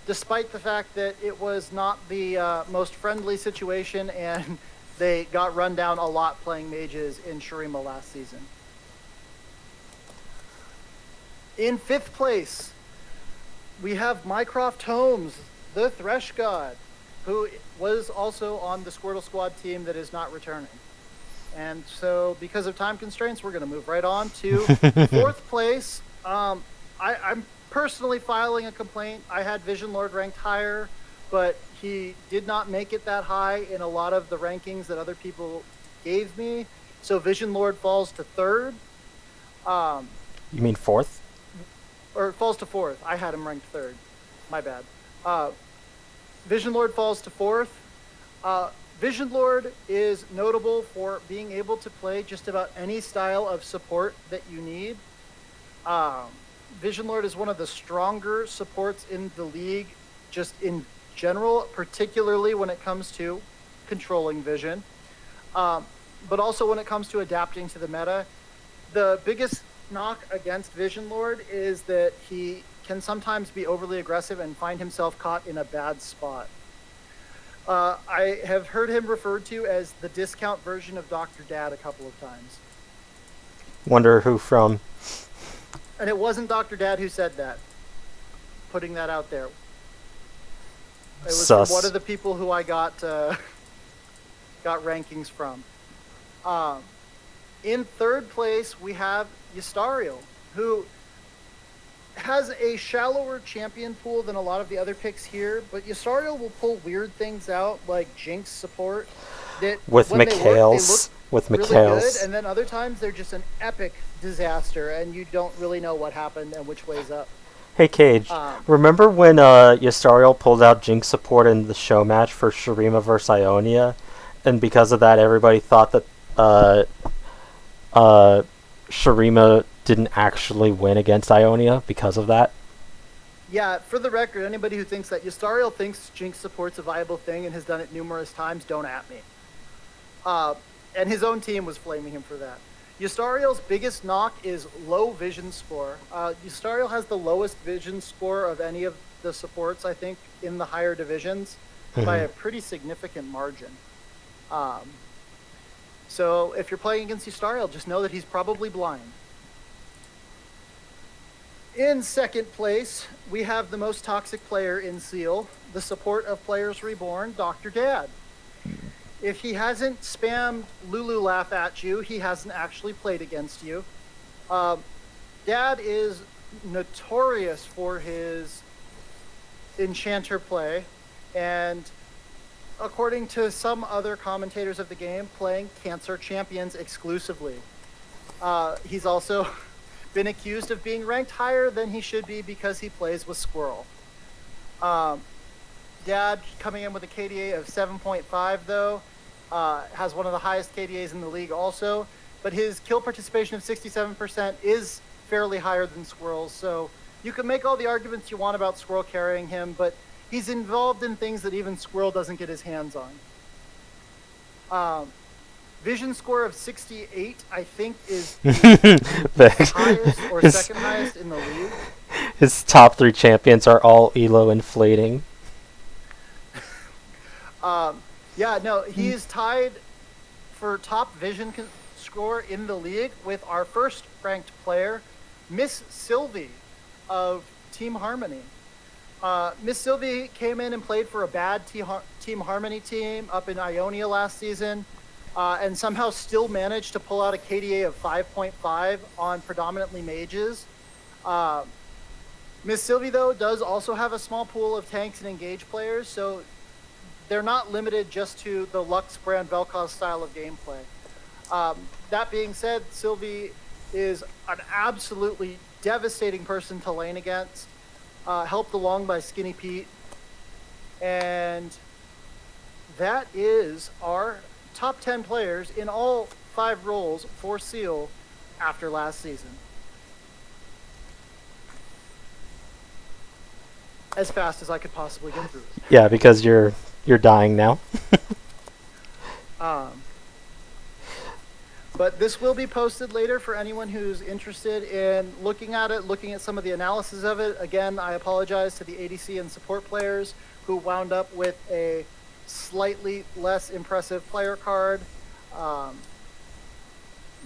despite the fact that it was not the most friendly situation and they got run down a lot playing mages in Shurima last season. In 5th place, we have Mycroft Holmes, the Thresh God, who was also on the Squirtle Squad team that is not returning. And so, because of time constraints, we're going to move right on to 4th place. I'm personally filing a complaint. I had Vision Lord ranked higher, but he did not make it that high in a lot of the rankings that other people gave me. So Vision Lord falls to 3rd. You mean 4th? Or falls to 4th. I had him ranked 3rd. My bad. Vision Lord falls to 4th. Vision Lord is notable for being able to play just about any style of support that you need. Vision Lord is one of the stronger supports in the league, just in general, particularly when it comes to controlling vision, but also when it comes to adapting to the meta. The biggest knock against Vision Lord is that he can sometimes be overly aggressive and find himself caught in a bad spot. I have heard him referred to as the discount version of Dr. Dad a couple of times. Wonder who from. And it wasn't Dr. Dad who said that. Putting that out there. It was Sus. from one of the people who I got rankings from. In third place, we have Ystariel, who has a shallower champion pool than a lot of the other picks here, but Ystariel will pull weird things out like Jinx support that With when Mikhails. they look really good, and then other times they're just an epic disaster, and you don't really know what happened and which way's up. Hey Cage, remember when Ystariel pulled out Jinx support in the show match for Shurima vs Ionia, and because of that everybody thought that Shurima didn't actually win against Ionia because of that? Yeah, for the record, anybody who thinks that Ystariel thinks Jinx support's a viable thing and has done it numerous times, don't at me. And his own team was flaming him for that. Ystariel's biggest knock is low vision score. Ystariel has the lowest vision score of any of the supports, I think, in the higher divisions by a pretty significant margin. So if you're playing against Ystariel, just know that he's probably blind. In second place, we have the most toxic player in UnCEALeD, the support of Players Reborn, Dr. Dad. If he hasn't spammed Lulu laugh at you, he hasn't actually played against you. Dad is notorious for his enchanter play, and according to some other commentators of the game, playing Cancer champions exclusively. He's also been accused of being ranked higher than he should be because he plays with Squirrel. Dad coming in with a KDA of 7.5 though, has one of the highest KDAs in the league also, but his kill participation of 67% is fairly higher than Squirrel's, so you can make all the arguments you want about Squirrel carrying him, but he's involved in things that even Squirrel doesn't get his hands on. Vision score of 68, I think, is the highest or second highest in the league. His top 3 champions are all elo inflating. Yeah, no, he is tied for top vision score in the league with our first ranked player, Miss Sylvie of Team Harmony. Miss Sylvie came in and played for a bad Team Harmony team up in Ionia last season, and somehow still managed to pull out a KDA of 5.5 on predominantly mages. Miss Sylvie, though, does also have a small pool of tanks and engage players, so they're not limited just to the Lux brand Vel'Koz style of gameplay. That being said, Sylvie is an absolutely devastating person to lane against, helped along by Skinny Pete. And that is our top 10 players in all 5 roles for UnCEALeD after last season. As fast as I could possibly get through it. Yeah, because you're dying now. But this will be posted later for anyone who's interested in looking at it, looking at some of the analysis of it. Again, I apologize to the ADC and support players who wound up with a slightly less impressive player card.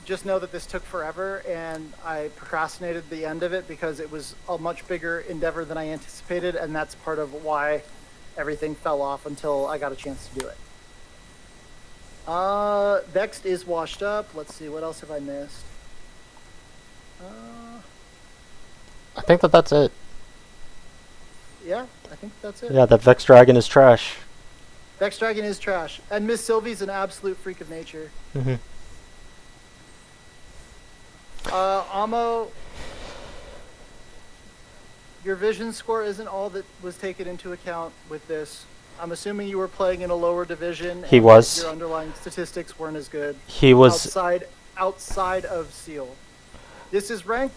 Just know that this took forever, and I procrastinated the end of it because it was a much bigger endeavor than I anticipated, and that's part of why everything fell off until I got a chance to do it. Vexed is washed up. Let's see, what else have I missed? I think that's it. Yeah, I think that's it. Yeah, that Vex Dragon is trash. Vex Dragon is trash. And Miss Sylvie's an absolute freak of nature. Mm-hmm. Amo, your vision score isn't all that was taken into account with this. I'm assuming you were playing in a lower division. He and was. Your underlying statistics weren't as good. He was outside of SEAL. This is ranked.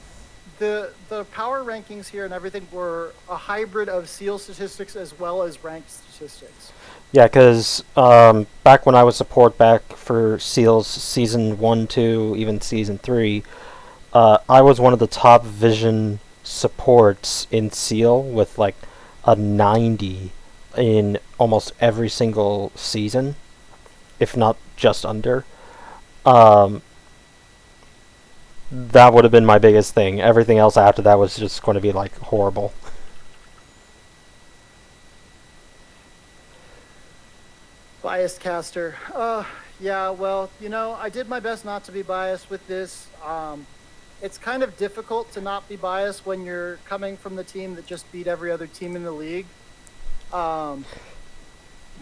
The power rankings here and everything were a hybrid of SEAL statistics as well as ranked statistics. Yeah, because back when I was support back for SEALs Season 1, 2, even Season 3, I was one of the top Vision supports in SEAL with like a 90 in almost every single season, if not just under. That would have been my biggest thing. Everything else after that was just going to be like horrible. Biased caster. Yeah, well, I did my best not to be biased with this. It's kind of difficult to not be biased when you're coming from the team that just beat every other team in the league.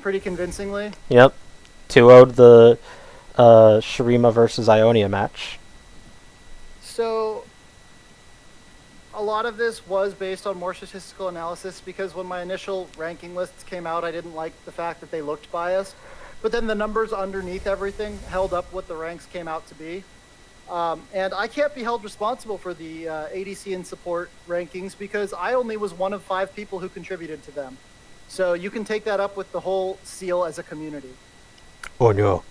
Pretty convincingly. Yep. 2-0'd the Shurima versus Ionia match. So, a lot of this was based on more statistical analysis because when my initial ranking lists came out, I didn't like the fact that they looked biased. But then the numbers underneath everything held up what the ranks came out to be. And I can't be held responsible for the ADC and support rankings because I only was one of 5 people who contributed to them. So you can take that up with the whole SEAL as a community. Oh no.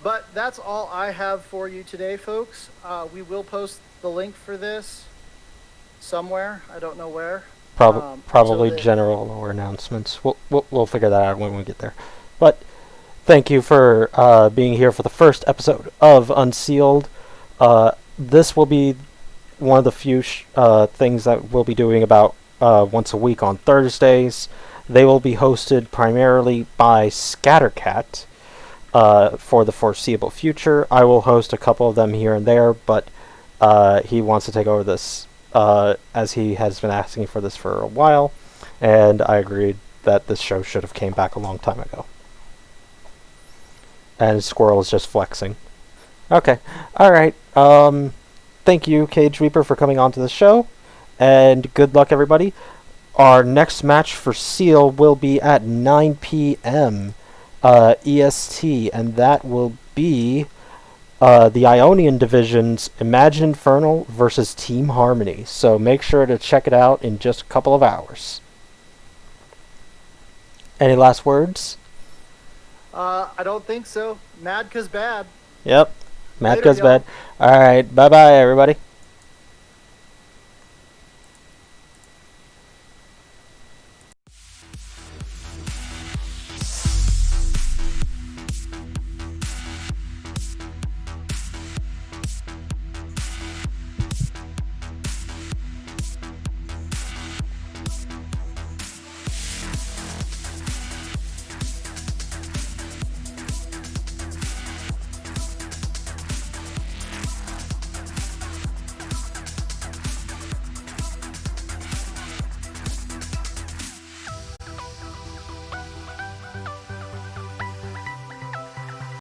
But that's all I have for you today, folks. We will post the link for this somewhere. I don't know where. Probably general or announcements. We'll figure that out when we get there. But thank you for being here for the first episode of UnCEALeD. This will be one of the few things that we'll be doing about once a week on Thursdays. They will be hosted primarily by Scattercat for the foreseeable future. I will host a couple of them here and there, but he wants to take over this as he has been asking for this for a while, and I agreed that this show should have came back a long time ago. And Squirrel is just flexing. Okay. Alright. Thank you, Cage Reaper, for coming on to the show. And good luck, everybody. Our next match for SEAL will be at 9 p.m. EST. And that will be the Ionian Division's Imagine Infernal versus Team Harmony. So make sure to check it out in just a couple of hours. Any last words? I don't think so. Mad 'cause bad. Yep. Mad Later, 'cause y'all. bad. Alright. Bye-bye, everybody.